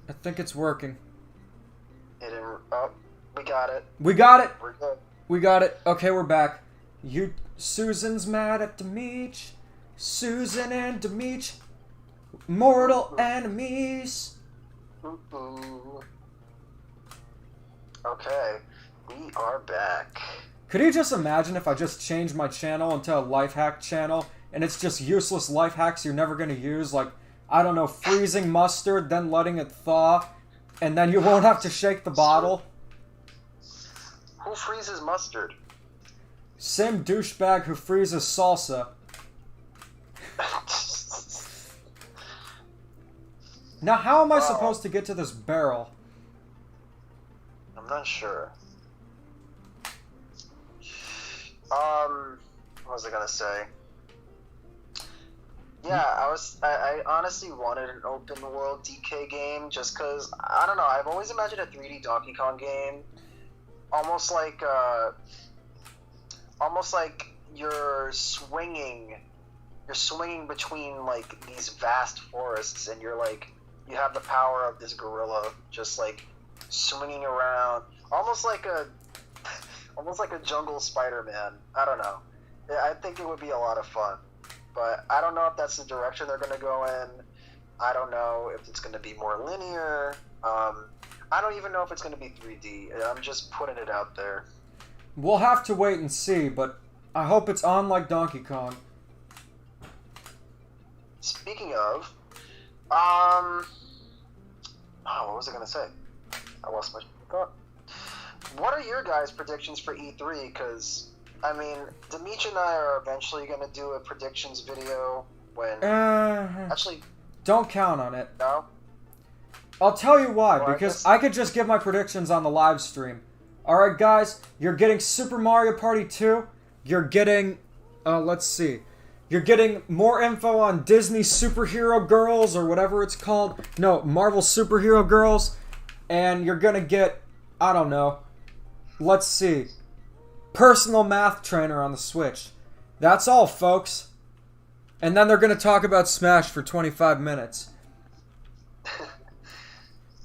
Speaker 1: I think it's working.
Speaker 2: Oh, we got it.
Speaker 1: We got it!
Speaker 2: We're good.
Speaker 1: We got it. Okay, we're back. Susan's mad at Demeech. Susan and Demeech. Mortal enemies.
Speaker 2: Ooh. Okay, we are back.
Speaker 1: Could you just imagine if I just changed my channel into a life hack channel and it's just useless life hacks you're never going to use? Like, I don't know, freezing mustard, then letting it thaw, and then you won't have to shake the bottle.
Speaker 2: Who freezes mustard?
Speaker 1: Same douchebag who freezes salsa. Now, how am I supposed to get to this barrel?
Speaker 2: I'm not sure. What was I gonna say? Yeah, I honestly wanted an open world DK game just cause, I don't know, I've always imagined a 3D Donkey Kong game almost like you're swinging between like these vast forests and you have the power of this gorilla just like swinging around almost like a jungle Spider-Man. I don't know. I think it would be a lot of fun, but I don't know if that's the direction they're going to go in. I don't know if it's going to be more linear. I don't even know if it's going to be 3D. I'm just putting it out there.
Speaker 1: We'll have to wait and see, but I hope it's on like Donkey Kong.
Speaker 2: Speaking of, what was I going to say? I lost my thought. What are your guys' predictions for E3? Because, I mean, Demeech and I are eventually going to do a predictions video when... Actually...
Speaker 1: Don't count on it.
Speaker 2: No?
Speaker 1: I'll tell you why,
Speaker 2: Well,
Speaker 1: because I could just give my predictions on the live stream. Alright, guys, you're getting Super Mario Party 2. You're getting... let's see. You're getting more info on Disney Superhero Girls, or whatever it's called. No, Marvel Superhero Girls. And you're gonna get... I don't know. Let's see. Personal Math Trainer on the Switch. That's all, folks. And then they're going to talk about Smash for 25 minutes.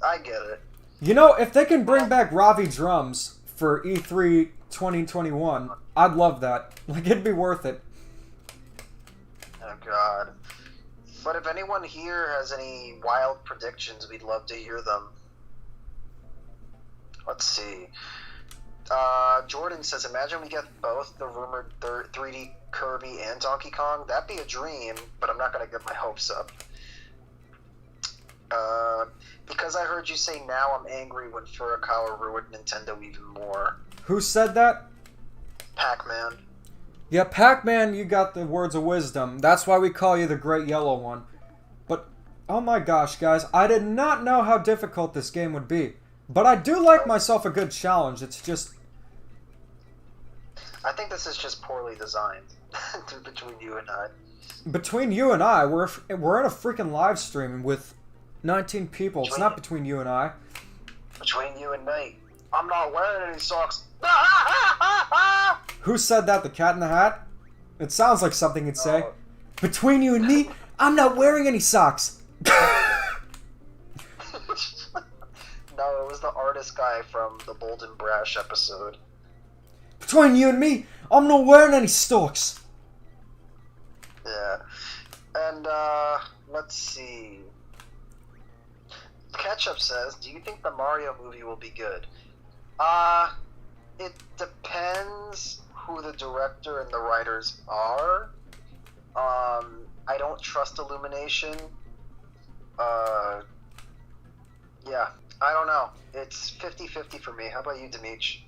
Speaker 2: I get it.
Speaker 1: You know, if they can bring back Ravi Drums for E3 2021, I'd love that. Like, it'd be worth it.
Speaker 2: Oh, God. But if anyone here has any wild predictions, we'd love to hear them. Let's see. Jordan says, imagine we get both the rumored 3D Kirby and Donkey Kong. That'd be a dream, but I'm not going to get my hopes up. Because I heard you say now I'm angry when Furukawa ruined Nintendo even more.
Speaker 1: Who said that?
Speaker 2: Pac-Man.
Speaker 1: Yeah, Pac-Man, you got the words of wisdom. That's why we call you the Great Yellow One. But, oh my gosh, guys, I did not know how difficult this game would be. But I do like myself a good challenge. It's just...
Speaker 2: I think this is just poorly designed between you and I.
Speaker 1: Between you and I, we're in a freaking live stream with 19 people. It's not between you and I.
Speaker 2: Between you and me. I'm not wearing any socks.
Speaker 1: Who said that? The Cat in the Hat? It sounds like something he'd say. Between you and me, I'm not wearing any socks.
Speaker 2: No, it was the artist guy from the Bold and Brash episode.
Speaker 1: Between you and me, I'm not wearing any socks.
Speaker 2: Yeah. And, let's see. Ketchup says, do you think the Mario movie will be good? It depends who the director and the writers are. I don't trust Illumination. Yeah, I don't know. It's 50-50 for me. How about you, Demeech?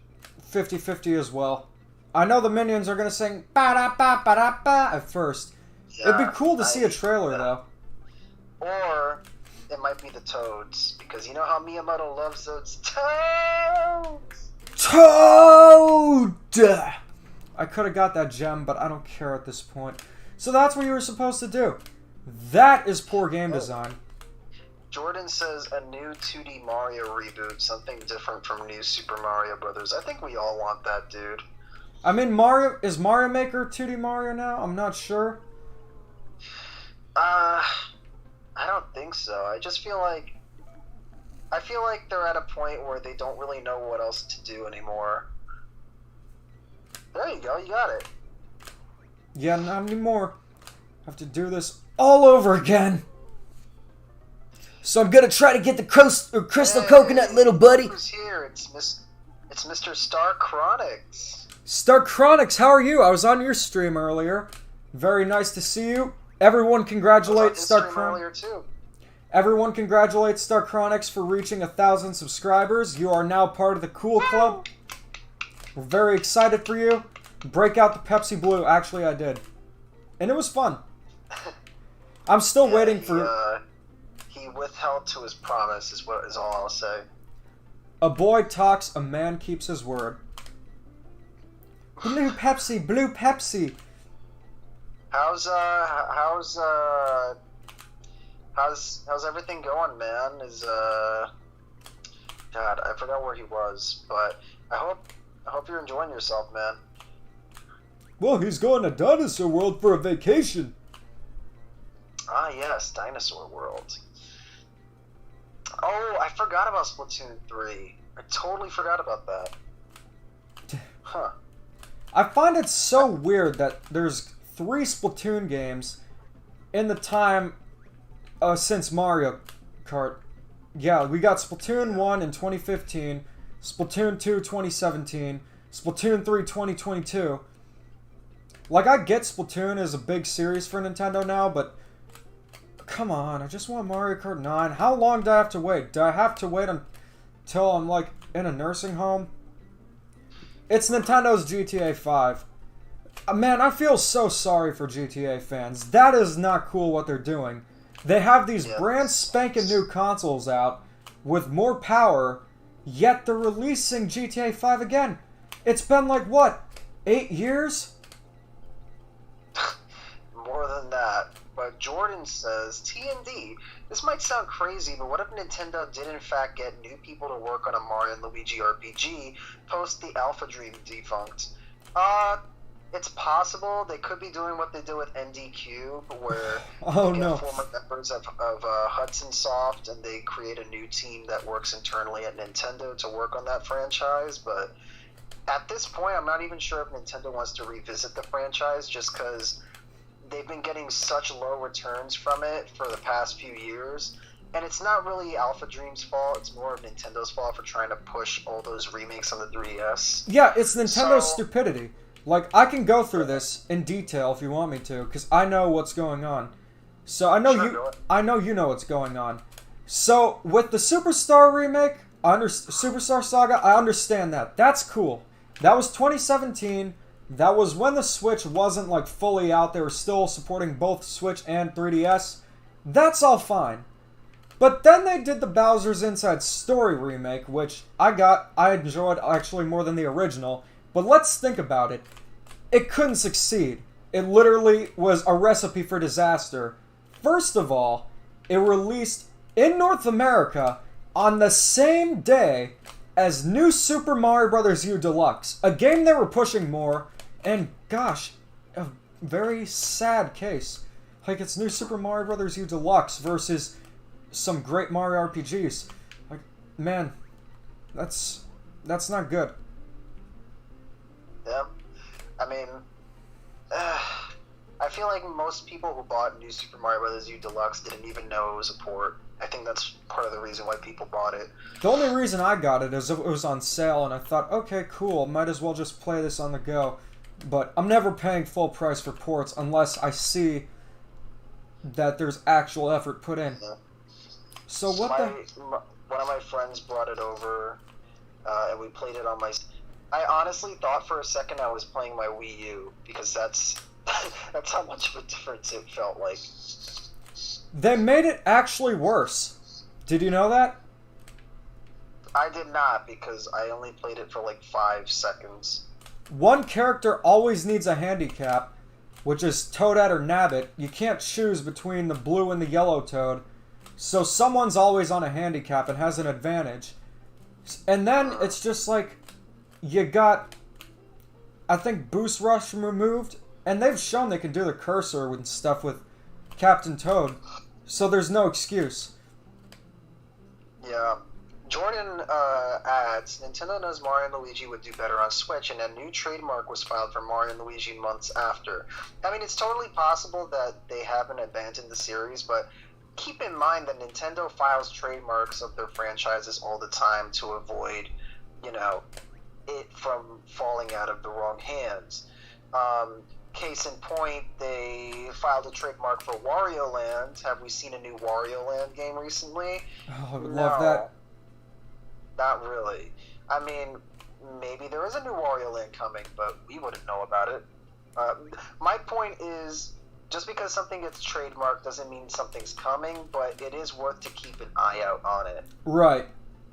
Speaker 1: 50-50 as well. I know the Minions are gonna sing ba-da-ba-ba-da-ba at first.
Speaker 2: Yeah,
Speaker 1: It'd be cool to see a trailer, though.
Speaker 2: Or it might be the Toads, because you know how Miyamoto loves those Toads!
Speaker 1: Toad! I could have got that gem, but I don't care at this point. So that's what you were supposed to do. That is poor game design.
Speaker 2: Jordan says a new 2D Mario reboot, something different from New Super Mario Brothers. I think we all want that, dude.
Speaker 1: I mean, is Mario Maker 2D Mario now? I'm not sure.
Speaker 2: I don't think so. I feel like they're at a point where they don't really know what else to do anymore. There you go, you got it.
Speaker 1: Yeah, not anymore. Have to do this all over again. So I'm gonna try to get the crystal coconut, little buddy.
Speaker 2: Who's here? It's Mr. Star Chronix.
Speaker 1: Star Chronix, how are you? I was on your stream earlier. Very nice to see you. Everyone congratulate Star Chronix. Everyone congratulate Star Chronix for reaching 1,000 subscribers. You are now part of the Cool Club. We're very excited for you. Break out the Pepsi Blue. Actually, I did. And it was fun. I'm still waiting for...
Speaker 2: He withheld to his promise, is all I'll say.
Speaker 1: A boy talks, a man keeps his word. Blue Pepsi, Blue Pepsi.
Speaker 2: How's everything going, man? God, I forgot where he was, but I hope you're enjoying yourself, man.
Speaker 1: Well, he's going to Dinosaur World for a vacation.
Speaker 2: Ah, yes, Dinosaur World. Oh, I forgot about Splatoon 3. I totally forgot about that. Huh.
Speaker 1: I find it so weird that there's 3 Splatoon games in the time since Mario Kart. Yeah, we got Splatoon 1 in 2015, Splatoon 2 2017, Splatoon 3 2022. Like, I get Splatoon is a big series for Nintendo now, but come on, I just want Mario Kart 9. How long do I have to wait? Do I have to wait until I'm, like, in a nursing home? It's Nintendo's GTA 5. Man, I feel so sorry for GTA fans. That is not cool what they're doing. They have these brand spanking new consoles out with more power, yet they're releasing GTA 5 again. It's been like, what, 8 years?
Speaker 2: More than that. But Jordan says, TND, this might sound crazy, but what if Nintendo did in fact get new people to work on a Mario & Luigi RPG post the Alpha Dream defunct? It's possible. They could be doing what they did with NDQ, where they get former members of Hudson Soft and they create a new team that works internally at Nintendo to work on that franchise, but at this point I'm not even sure if Nintendo wants to revisit the franchise just because they've been getting such low returns from it for the past few years. And it's not really Alpha Dream's fault. It's more of Nintendo's fault for trying to push all those remakes on the 3DS.
Speaker 1: Yeah, it's Nintendo's stupidity. Like, I can go through this in detail if you want me to, because I know what's going on. So I know you know what's going on. So with the Superstar remake, Superstar Saga, I understand that. That's cool. That was 2017. That was when the Switch wasn't, like, fully out. They were still supporting both Switch and 3DS. That's all fine. But then they did the Bowser's Inside Story remake, which I enjoyed actually more than the original. But let's think about it. It couldn't succeed. It literally was a recipe for disaster. First of all, it released in North America on the same day as New Super Mario Bros. U Deluxe, a game they were pushing more. And gosh, a very sad case. Like, it's New Super Mario Bros. U Deluxe versus some great Mario RPGs. Like, man, that's not good.
Speaker 2: Yeah. I mean, I feel like most people who bought New Super Mario Bros. U Deluxe didn't even know it was a port. I think that's part of the reason why people bought it.
Speaker 1: The only reason I got it is it was on sale, and I thought, okay, cool, might as well just play this on the go. But I'm never paying full price for ports unless I see that there's actual effort put in.
Speaker 2: Yeah.
Speaker 1: So what
Speaker 2: One of my friends brought it over, and we played it on my... I honestly thought for a second I was playing my Wii U, because that's how much of a difference it felt like.
Speaker 1: They made it actually worse. Did you know that?
Speaker 2: I did not, because I only played it for like 5 seconds.
Speaker 1: One character always needs a handicap, which is Toadette or Nabbit. You can't choose between the blue and the yellow Toad, so someone's always on a handicap and has an advantage. And then it's just like, you got, I think, Boost Rush removed, and they've shown they can do the cursor and stuff with Captain Toad, so there's no excuse.
Speaker 2: Yeah. Jordan adds, Nintendo knows Mario and Luigi would do better on Switch, and a new trademark was filed for Mario and Luigi months after. I mean, it's totally possible that they haven't abandoned the series, but keep in mind that Nintendo files trademarks of their franchises all the time to avoid, it from falling out of the wrong hands. Case in point, they filed a trademark for Wario Land. Have we seen a new Wario Land game recently?
Speaker 1: Oh, I would love that.
Speaker 2: Not really. I mean, maybe there is a new Wario Land coming, but we wouldn't know about it. My point is, just because something gets trademarked doesn't mean something's coming, but it is worth to keep an eye out on it.
Speaker 1: Right.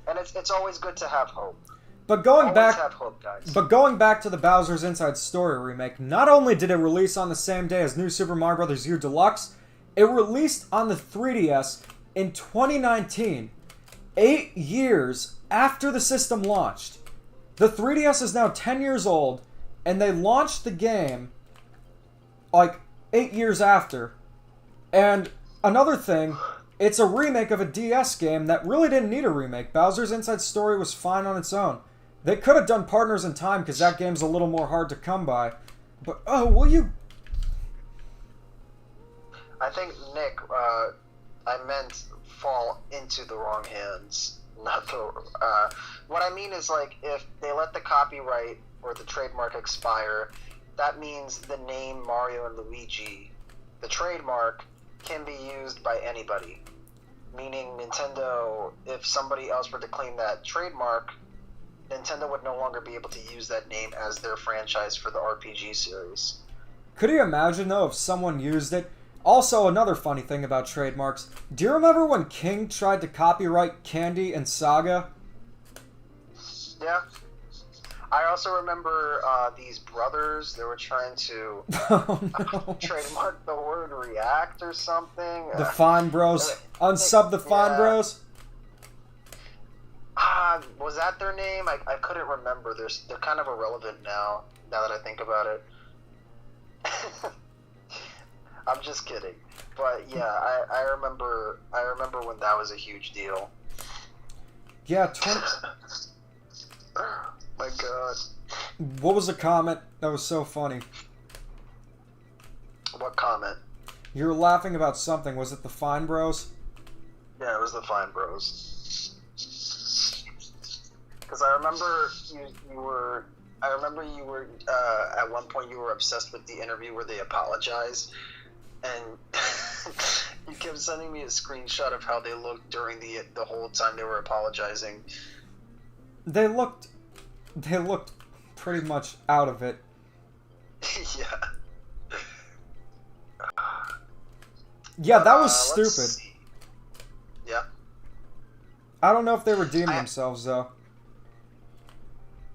Speaker 2: And it's always good to have hope.
Speaker 1: But going back to the Bowser's Inside Story remake, not only did it release on the same day as New Super Mario Bros. U Deluxe, it released on the 3DS in 2019, 8 years after the system launched. The 3DS is now 10 years old, and they launched the game like 8 years after. And another thing, it's a remake of a DS game that really didn't need a remake. Bowser's Inside Story was fine on its own. They could have done Partners in Time because that game's a little more hard to come by. But, will you...
Speaker 2: I think, Nick, I meant fall into the wrong hands. Not the... what I mean is, like, if they let the copyright or the trademark expire, that means the name Mario and Luigi, the trademark, can be used by anybody. Meaning Nintendo, if somebody else were to claim that trademark, Nintendo would no longer be able to use that name as their franchise for the RPG series.
Speaker 1: Could you imagine, though, if someone used it? Also, another funny thing about trademarks. Do you remember when King tried to copyright Candy and Saga?
Speaker 2: Yeah. I also remember these brothers, they were trying to trademark the word react or something.
Speaker 1: The Fine Bros. Unsub the Fine Bros?
Speaker 2: Was that their name? I couldn't remember. They're kind of irrelevant now that I think about it. I'm just kidding. But yeah, I remember when that was a huge deal.
Speaker 1: Yeah,
Speaker 2: my God.
Speaker 1: What was the comment that was so funny?
Speaker 2: What comment?
Speaker 1: You were laughing about something. Was it the Fine Bros?
Speaker 2: Yeah, it was the Fine Bros. Because I remember you were at one point you were obsessed with the interview where they apologized, and you kept sending me a screenshot of how they looked during the whole time they were apologizing.
Speaker 1: They looked pretty much out of it.
Speaker 2: Yeah.
Speaker 1: Yeah, that was stupid.
Speaker 2: Yeah.
Speaker 1: I don't know if they redeemed themselves, though.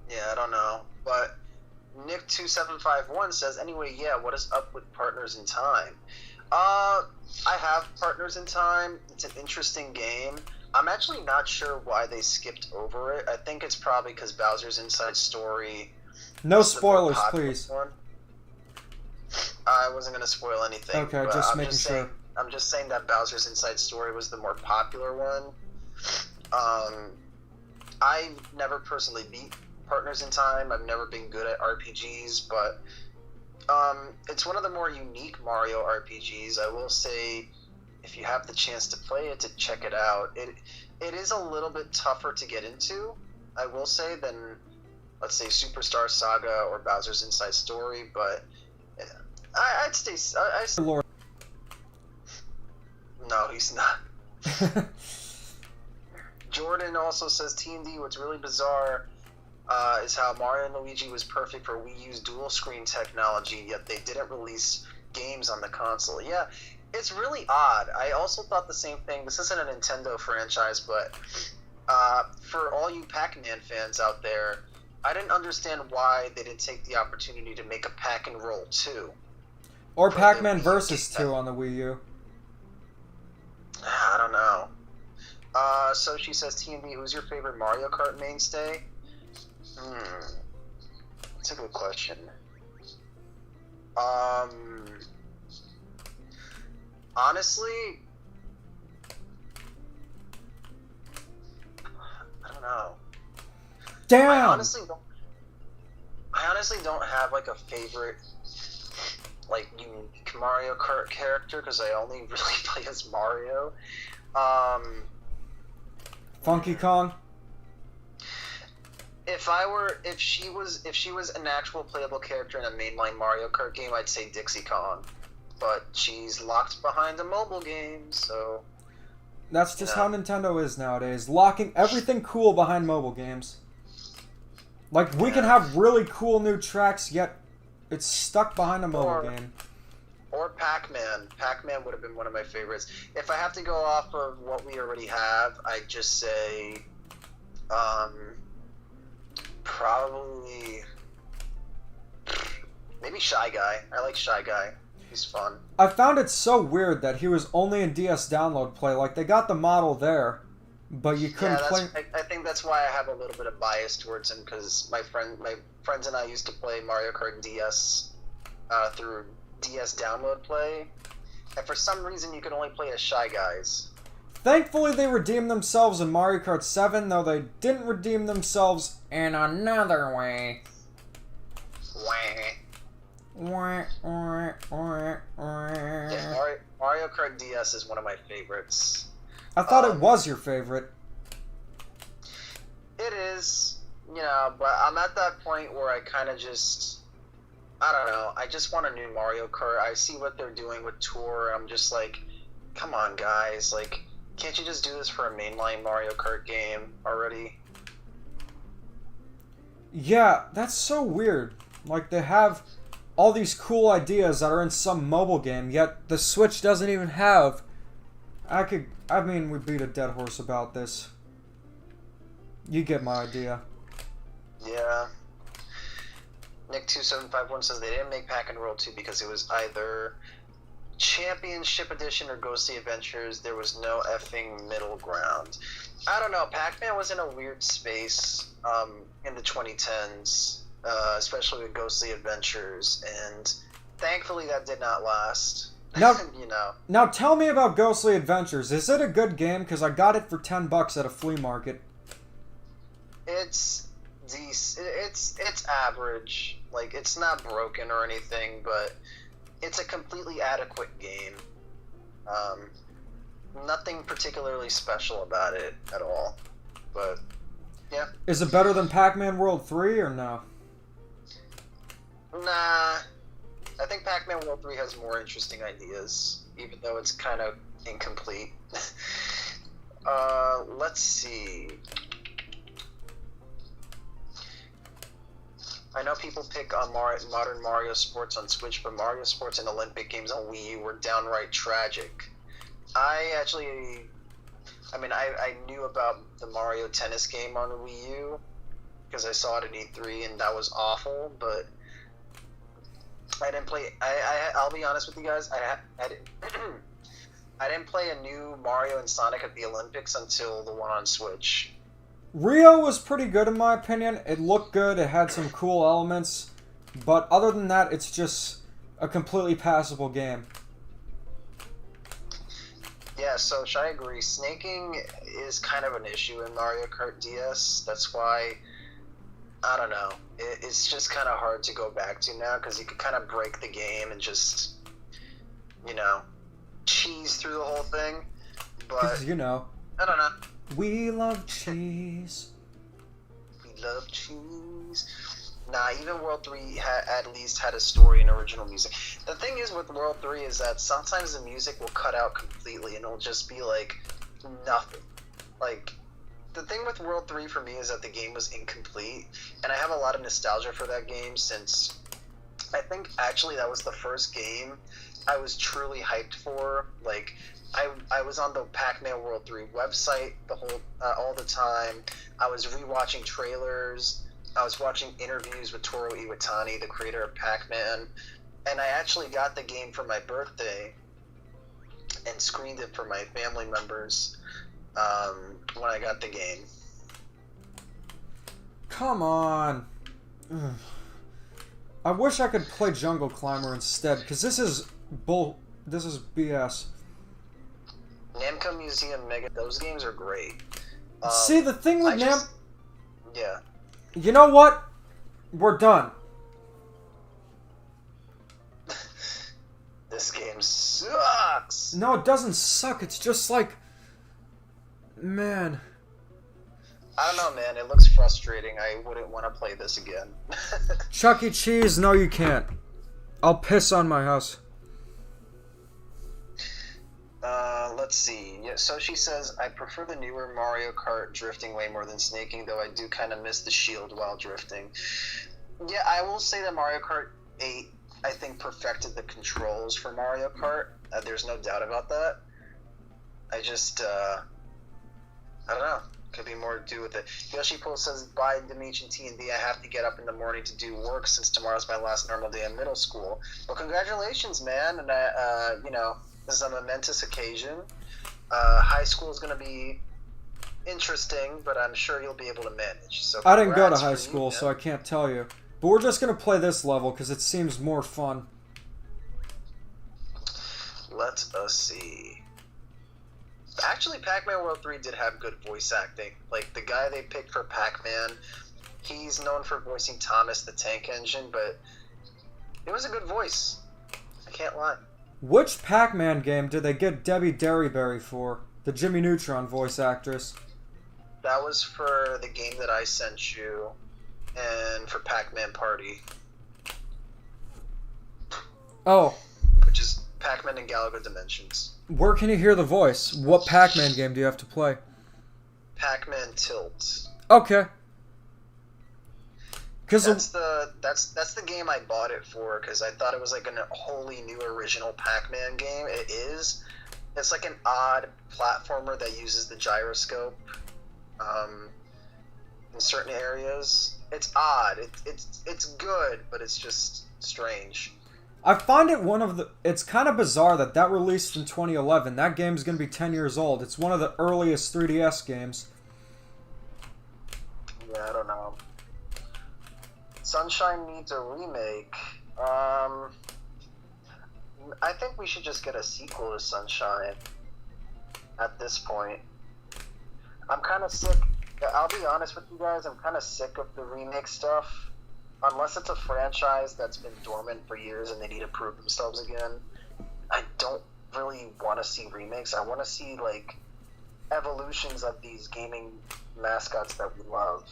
Speaker 2: Yeah, I don't know. But Nick2751 says, anyway, yeah, what is up with Partners in Time? I have Partners in Time. It's an interesting game. I'm actually not sure why they skipped over it. I think it's probably because Bowser's Inside Story...
Speaker 1: No spoilers, please.
Speaker 2: I wasn't gonna spoil anything.
Speaker 1: Okay,
Speaker 2: but
Speaker 1: just
Speaker 2: I'm
Speaker 1: making
Speaker 2: just
Speaker 1: sure.
Speaker 2: saying, I'm just saying that Bowser's Inside Story was the more popular one. I've never personally beat Partners in Time. I've never been good at RPGs, but it's one of the more unique Mario RPGs. I will say, if you have the chance to play it, to check it out. It is a little bit tougher to get into, I will say, than, let's say, Superstar Saga or Bowser's Inside Story, but I'd stay...
Speaker 1: Lord.
Speaker 2: No, he's not. Jordan also says, TMD, what's really bizarre is how Mario and Luigi was perfect for Wii U's dual screen technology, yet they didn't release games on the console. Yeah, it's really odd. I also thought the same thing. This isn't a Nintendo franchise, but for all you Pac-Man fans out there, I didn't understand why they didn't take the opportunity to make a Pack-and-Roll 2.
Speaker 1: Or Pac-Man Versus 2 on the Wii U.
Speaker 2: I don't know. So she says, TMB, who's your favorite Mario Kart mainstay? That's a good question. Honestly, I don't know.
Speaker 1: Damn!
Speaker 2: I honestly don't have like a favorite, like, unique Mario Kart character because I only really play as Mario.
Speaker 1: Funky Kong?
Speaker 2: If she was an actual playable character in a mainline Mario Kart game, I'd say Dixie Kong. But she's locked behind a mobile game, so...
Speaker 1: That's just how Nintendo is nowadays. Locking everything cool behind mobile games. Like, we can have really cool new tracks, yet it's stuck behind a mobile game.
Speaker 2: Or Pac-Man. Pac-Man would have been one of my favorites. If I have to go off of what we already have, I'd just say... probably... maybe Shy Guy. I like Shy Guy. He's fun.
Speaker 1: I found it so weird that he was only in DS Download Play. Like, they got the model there, but you couldn't play...
Speaker 2: I think that's why I have a little bit of bias towards him, because my friends and I used to play Mario Kart DS through DS Download Play, and for some reason you could only play as Shy Guys.
Speaker 1: Thankfully, they redeemed themselves in Mario Kart 7, though they didn't redeem themselves
Speaker 3: in another way.
Speaker 2: Yeah, Mario Kart DS is one of my favorites.
Speaker 1: I thought it was your favorite.
Speaker 2: It is, but I'm at that point where I kind of just, I don't know, I just want a new Mario Kart. I see what they're doing with Tour, and I'm just like, come on, guys, like, can't you just do this for a mainline Mario Kart game already?
Speaker 1: Yeah, that's so weird. Like, they have all these cool ideas that are in some mobile game, yet the Switch doesn't even have... I mean, we beat a dead horse about this. You get my idea.
Speaker 2: Yeah. Nick2751 says they didn't make Pack-and-Roll 2 because it was either Championship Edition or Ghostly Adventures. There was no effing middle ground. I don't know. Pac-Man was in a weird space in the 2010s. Especially with Ghostly Adventures, and thankfully that did not last.
Speaker 1: Now, Now tell me about Ghostly Adventures. Is it a good game? Because I got it for $10 at a flea market.
Speaker 2: It's decent. It's average. Like, it's not broken or anything, but it's a completely adequate game. Nothing particularly special about it at all. But yeah.
Speaker 1: Is it better than Pac-Man World 3 or no?
Speaker 2: Nah, I think Pac-Man World 3 has more interesting ideas, even though it's kind of incomplete. Let's see. I know people pick on modern Mario Sports on Switch, but Mario Sports and Olympic games on Wii U were downright tragic. I knew about the Mario Tennis game on the Wii U, because I saw it at E3, and that was awful, but I didn't play. I'll be honest with you guys. I didn't play a new Mario and Sonic at the Olympics until the one on Switch.
Speaker 1: Rio was pretty good in my opinion. It looked good. It had some cool elements, but other than that, it's just a completely passable game.
Speaker 2: Yeah, so I agree. Snaking is kind of an issue in Mario Kart DS. That's why, I don't know. It's just kind of hard to go back to now because you could kind of break the game and just, cheese through the whole thing. But,
Speaker 1: Because,
Speaker 2: I don't know.
Speaker 1: we love cheese.
Speaker 2: We love cheese. Nah, even World 3 at least had a story and original music. The thing is with World 3 is that sometimes the music will cut out completely and it'll just be like nothing. Like, the thing with World 3 for me is that the game was incomplete, and I have a lot of nostalgia for that game since I think actually that was the first game I was truly hyped for. Like, I was on the Pac-Man World 3 website all the time. I was rewatching trailers. I was watching interviews with Toru Iwatani, the creator of Pac-Man, and I actually got the game for my birthday and screened it for my family members when I got the game.
Speaker 1: Come on. Ugh. I wish I could play Jungle Climber instead, because this is BS.
Speaker 2: Namco Museum Mega, those games are great.
Speaker 1: See, the thing with
Speaker 2: Yeah.
Speaker 1: You know what? We're done.
Speaker 2: This game sucks!
Speaker 1: No, it doesn't suck. It's just like... Man.
Speaker 2: I don't know, man. It looks frustrating. I wouldn't want to play this again.
Speaker 1: Chuck E. Cheese, no you can't. I'll piss on my house.
Speaker 2: Let's see. Yeah, so she says, I prefer the newer Mario Kart drifting way more than snaking, though I do kind of miss the shield while drifting. Yeah, I will say that Mario Kart 8, I think, perfected the controls for Mario Kart. There's no doubt about that. I just, I don't know. Could be more to do with it. Yoshi Pool says, bye, Dimitri and T&D. I have to get up in the morning to do work since tomorrow's my last normal day in middle school. Well, congratulations, man. And, this is a momentous occasion. High school is going to be interesting, but I'm sure you'll be able to manage. So
Speaker 1: I didn't go to
Speaker 2: congrats
Speaker 1: high
Speaker 2: for
Speaker 1: school,
Speaker 2: you,
Speaker 1: so I can't tell you. But we're just going to play this level because it seems more fun.
Speaker 2: Let us see. Actually, Pac-Man World 3 did have good voice acting. Like, the guy they picked for Pac-Man, he's known for voicing Thomas the Tank Engine, but it was a good voice. I can't lie.
Speaker 1: Which Pac-Man game did they get Debbie Derryberry for? The Jimmy Neutron voice actress.
Speaker 2: That was for the game that I sent you, and for Pac-Man Party.
Speaker 1: Oh.
Speaker 2: Which is Pac-Man and Galaga Dimensions.
Speaker 1: Where can you hear the voice? What Pac-Man game do you have to play?
Speaker 2: Pac-Man Tilt.
Speaker 1: Okay.
Speaker 2: That's the game I bought it for because I thought it was like a wholly new original Pac-Man game. It is. It's like an odd platformer that uses the gyroscope in certain areas. It's odd. It's good, but it's just strange.
Speaker 1: I find it it's kind of bizarre that released in 2011. That game's going to be 10 years old. It's one of the earliest 3DS games.
Speaker 2: Yeah, I don't know. Sunshine needs a remake. I think we should just get a sequel to Sunshine at this point. I'm kind of sick. I'll be honest with you guys. I'm kind of sick of the remake stuff. Unless it's a franchise that's been dormant for years and they need to prove themselves again, I don't really want to see remakes. I want to see, like, evolutions of these gaming mascots that we love.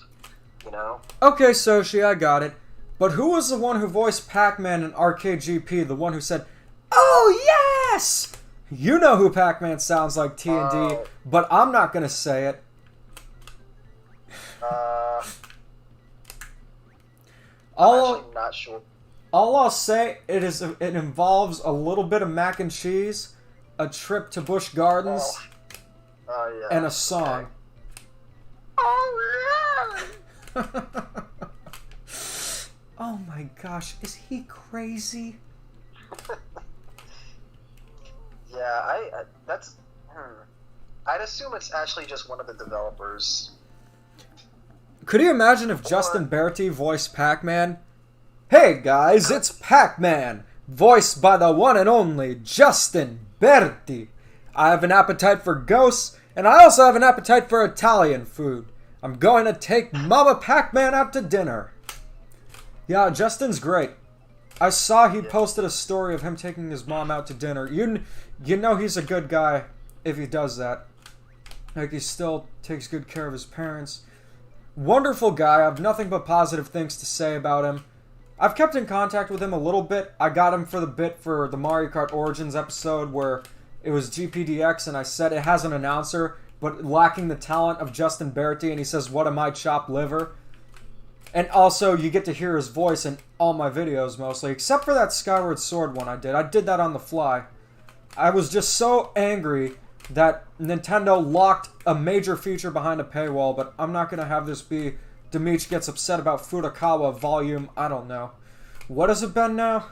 Speaker 2: You know?
Speaker 1: Okay, Soshi, I got it. But who was the one who voiced Pac-Man in Arcade GP? The one who said, "Oh yes!" You know who Pac-Man sounds like, T&D, but I'm not gonna say it.
Speaker 2: I'm actually not sure.
Speaker 1: All I'll say it involves a little bit of mac and cheese, a trip to Busch Gardens,
Speaker 2: Yeah.
Speaker 1: and a song.
Speaker 2: Okay. Oh yeah.
Speaker 1: Oh my gosh, is he crazy?
Speaker 2: Yeah, that's. I'd assume it's actually just one of the developers.
Speaker 1: Could you imagine if Justin Bertie voiced Pac-Man? Hey guys, it's Pac-Man! voiced by the one and only Justin Berti. I have an appetite for ghosts, and I also have an appetite for Italian food. I'm going to take Mama Pac-Man out to dinner. Yeah, Justin's great. I saw he posted a story of him taking his mom out to dinner. You know he's a good guy if he does that. Like, he still takes good care of his parents. Wonderful guy. I have nothing but positive things to say about him. I've kept in contact with him a little bit. I got him for the bit for the Mario Kart Origins episode where it was GPDX and I said it has an announcer but lacking the talent of Justin Berti, and he says, "What am I, chopped liver?" And also, you get to hear his voice in all my videos mostly, except for that Skyward Sword one I did. I did that on the fly. I was just so angry that Nintendo locked a major feature behind a paywall, but I'm not going to have this be Dimitri gets upset about Furukawa volume, I don't know. What has it been now?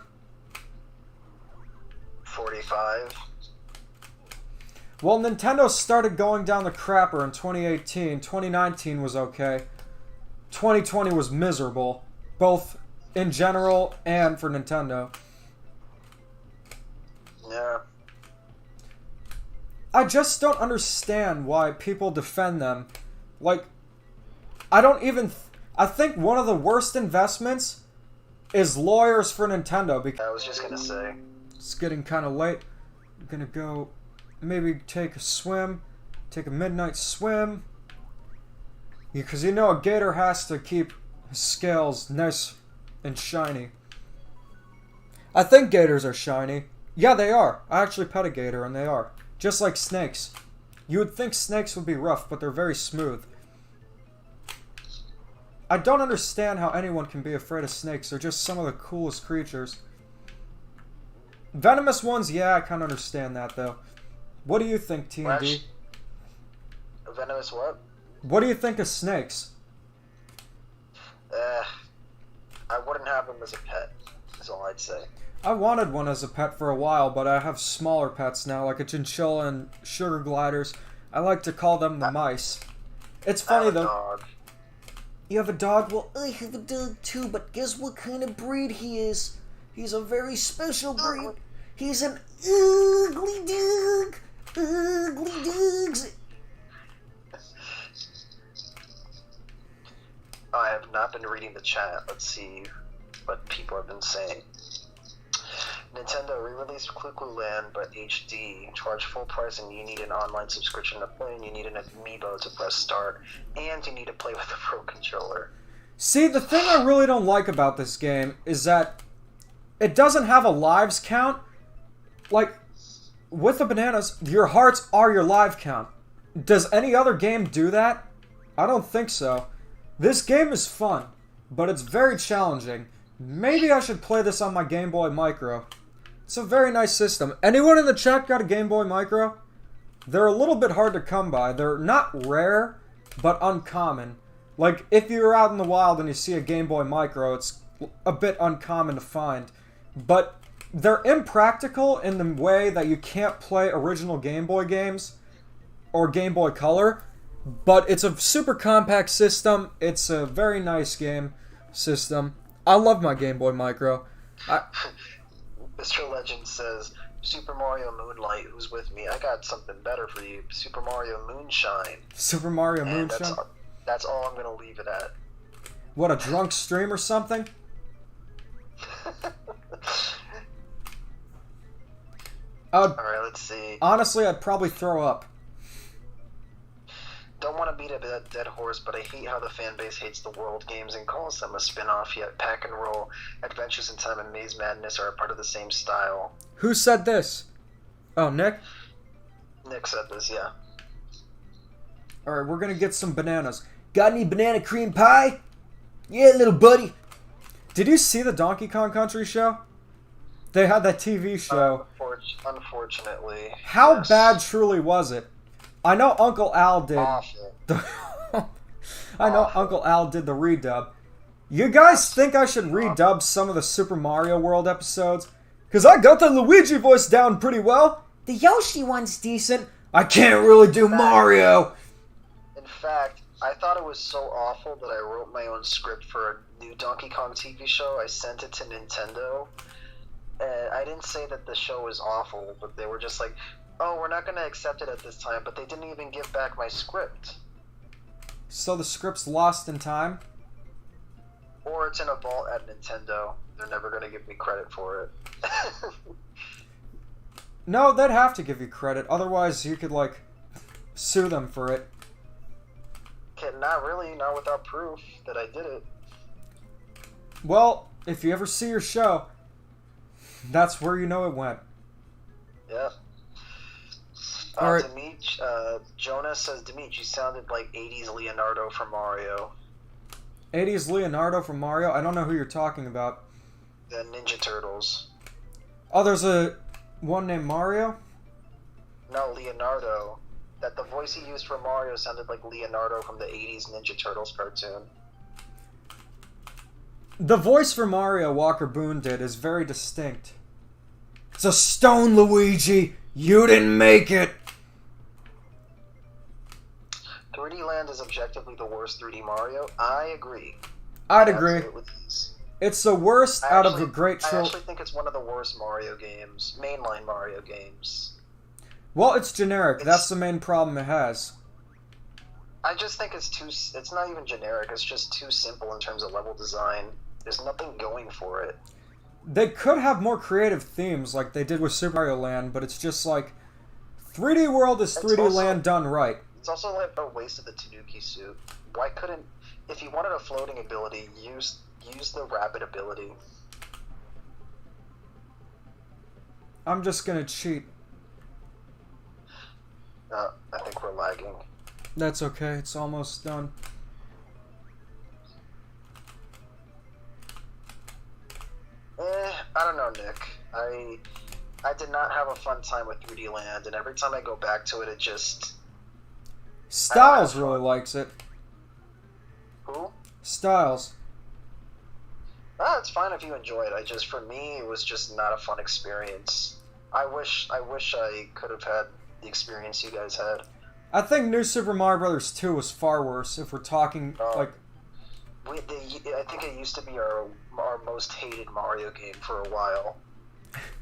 Speaker 2: 45.
Speaker 1: Well, Nintendo started going down the crapper in 2018. 2019 was okay. 2020 was miserable, both in general and for Nintendo.
Speaker 2: Yeah.
Speaker 1: I just don't understand why people defend them. Like, I don't even... I think one of the worst investments is lawyers for Nintendo. Because
Speaker 2: I was just gonna say.
Speaker 1: it's getting kind of late. I'm gonna go maybe take a swim. Take a midnight swim. Because you know a gator has to keep his scales nice and shiny. I think gators are shiny. Yeah, they are. I actually pet a gator and they are. Just like snakes. You would think snakes would be rough, but they're very smooth. I don't understand how anyone can be afraid of snakes. They're just some of the coolest creatures. Venomous ones, yeah, I kind of understand that, though. What do you think, TND?
Speaker 2: Venomous what?
Speaker 1: What do you think of snakes?
Speaker 2: I wouldn't have them as a pet, is all I'd say.
Speaker 1: I wanted one as a pet for a while, but I have smaller pets now, like a chinchilla and sugar gliders. I like to call them the mice. It's funny, though.
Speaker 2: Dog.
Speaker 1: You have a dog? Well,
Speaker 3: I have a dog too, but guess what kind of breed he is? He's a very special breed. He's an ugly dog. Ugly dogs.
Speaker 2: I have not been reading the chat. Let's see what people have been saying. Nintendo re-released Clue Land, but HD. Charge full price and you need an online subscription to play, and you need an amiibo to press start, and you need to play with a Pro Controller.
Speaker 1: see, the thing I really don't like about this game is that it doesn't have a lives count. Like, with the bananas, your hearts are your live count. Does any other game do that? I don't think so. This game is fun, but it's very challenging. Maybe I should play this on my Game Boy Micro. It's a very nice system. Anyone in the chat got a Game Boy Micro? They're a little bit hard to come by. They're not rare, but uncommon. Like, if you're out in the wild and you see a Game Boy Micro, it's a bit uncommon to find. But they're impractical in the way that you can't play original Game Boy games or Game Boy Color. But it's a super compact system. It's a very nice game system. I love my Game Boy Micro.
Speaker 2: Mr. Legend says, Super Mario Moonlight, who's with me? I got something better for you. Super Mario Moonshine.
Speaker 1: Super Mario
Speaker 2: And
Speaker 1: Moonshine?
Speaker 2: that's all I'm going to leave it at.
Speaker 1: What, a drunk stream or something?
Speaker 2: Alright, let's see.
Speaker 1: Honestly, I'd probably throw up.
Speaker 2: Don't want to beat a dead horse, but I hate how the fan base hates the World games and calls them a spin-off, yet Pack and Roll, Adventures in Time, and Maze Madness are a part of the same style.
Speaker 1: Who said this? Oh, Nick?
Speaker 2: Nick said this, yeah.
Speaker 1: Alright, we're gonna get some bananas. Got any banana cream pie? Yeah, little buddy. Did you see the Donkey Kong Country show? They had that TV show.
Speaker 2: Unfortunately.
Speaker 1: How
Speaker 2: yes.
Speaker 1: bad truly was it? I know Uncle Al did.
Speaker 2: Awful.
Speaker 1: I know Uncle Al did the redub. You guys think I should redub some of the Super Mario World episodes? Because I got the Luigi voice down pretty well. The Yoshi one's decent. I can't really do Mario.
Speaker 2: In fact, I thought it was so awful that I wrote my own script for a new Donkey Kong TV show. I sent it to Nintendo, I didn't say that the show was awful, but they were just like, oh, we're not going to accept it at this time, but they didn't even give back my script.
Speaker 1: So the script's lost in time?
Speaker 2: Or it's in a vault at Nintendo. They're never going to give me credit for it.
Speaker 1: No, they'd have to give you credit. Otherwise, you could, like, sue them for it.
Speaker 2: Okay, not really, not without proof that I did it.
Speaker 1: Well, if you ever see your show, that's where you know it went.
Speaker 2: Yeah.
Speaker 1: Alright.
Speaker 2: Jonas says, Dimitri, you sounded like 80s Leonardo from Mario.
Speaker 1: 80s Leonardo from Mario? I don't know who you're talking about.
Speaker 2: The Ninja Turtles.
Speaker 1: Oh, there's a one named Mario?
Speaker 2: No, Leonardo. That the voice he used for Mario sounded like Leonardo from the 80s Ninja Turtles cartoon.
Speaker 1: The voice for Mario Walker Boone did is very distinct. It's a stone, Luigi! You didn't make it!
Speaker 2: 3D Land is objectively the worst 3D Mario. I agree.
Speaker 1: I'd agree.
Speaker 2: Absolutely is.
Speaker 1: It's the worst out of the great
Speaker 2: I
Speaker 1: trilogy.
Speaker 2: actually think it's one of the worst Mario games. Mainline Mario games.
Speaker 1: Well, it's generic. That's the main problem it has.
Speaker 2: I just think it's not even generic. It's just too simple in terms of level design. There's nothing going for it.
Speaker 1: They could have more creative themes like they did with Super Mario Land, but it's just like 3D World is 3D Land done right.
Speaker 2: It's also like a waste of the Tanuki suit. Why couldn't, if you wanted a floating ability, use the rabbit ability?
Speaker 1: I'm just gonna cheat.
Speaker 2: I think we're lagging.
Speaker 1: That's okay, it's almost done.
Speaker 2: I don't know, Nick. I did not have a fun time with 3D Land, and every time I go back to it, it just...
Speaker 1: Styles really likes it.
Speaker 2: Who?
Speaker 1: Styles.
Speaker 2: It's fine if you enjoy it. For me, it was just not a fun experience. I wish I could have had the experience you guys had.
Speaker 1: I think New Super Mario Bros. 2 was far worse if we're talking, like...
Speaker 2: I think it used to be our most hated Mario game for a while.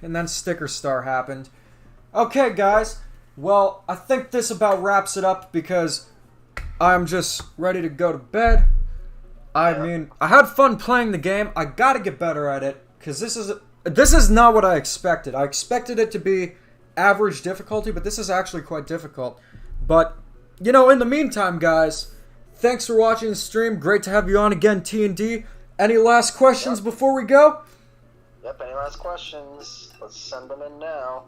Speaker 1: And then Sticker Star happened. Okay, guys. Well, I think this about wraps it up because I'm just ready to go to bed. I mean, I had fun playing the game. I gotta get better at it because this is not what I expected. I expected it to be average difficulty, but this is actually quite difficult. But, you know, in the meantime, guys, thanks for watching the stream. Great to have you on again, T&D. Any last questions before we go?
Speaker 2: Yep, any last questions? Let's send them in now.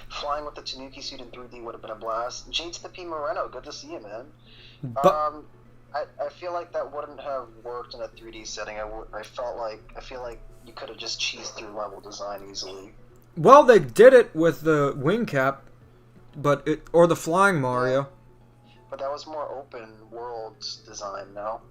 Speaker 2: Flying with the Tanuki suit in 3D would have been a blast. James the P. Moreno, good to see you, man.
Speaker 1: But,
Speaker 2: I feel like that wouldn't have worked in a 3D setting. I feel like you could have just cheesed through level design easily.
Speaker 1: well, they did it with the wing cap, or the flying Mario.
Speaker 2: But that was more open world design, no?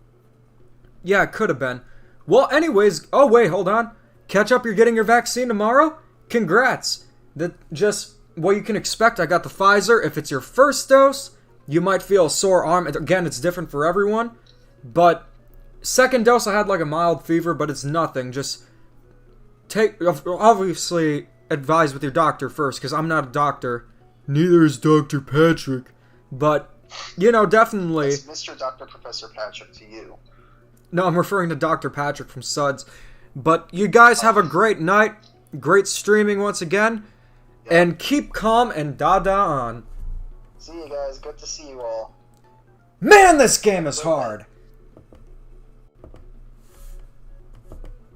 Speaker 1: Yeah, it could have been. Well, anyways, oh wait, hold on. Catch up, you're getting your vaccine tomorrow? Congrats. That just what you can expect. I got the Pfizer. If it's your first dose, you might feel a sore arm. Again, it's different for everyone. But second dose, I had like a mild fever, but it's nothing. Just obviously advise with your doctor first, because I'm not a doctor. Neither is Dr. Patrick. But, you know, definitely...
Speaker 2: It's Mr. Dr. Professor Patrick to you.
Speaker 1: No, I'm referring to Dr. Patrick from Suds. But you guys have a great night. Great streaming once again. And keep calm and Dada on.
Speaker 2: See you guys. Good to see you all.
Speaker 1: Man, this game is hard.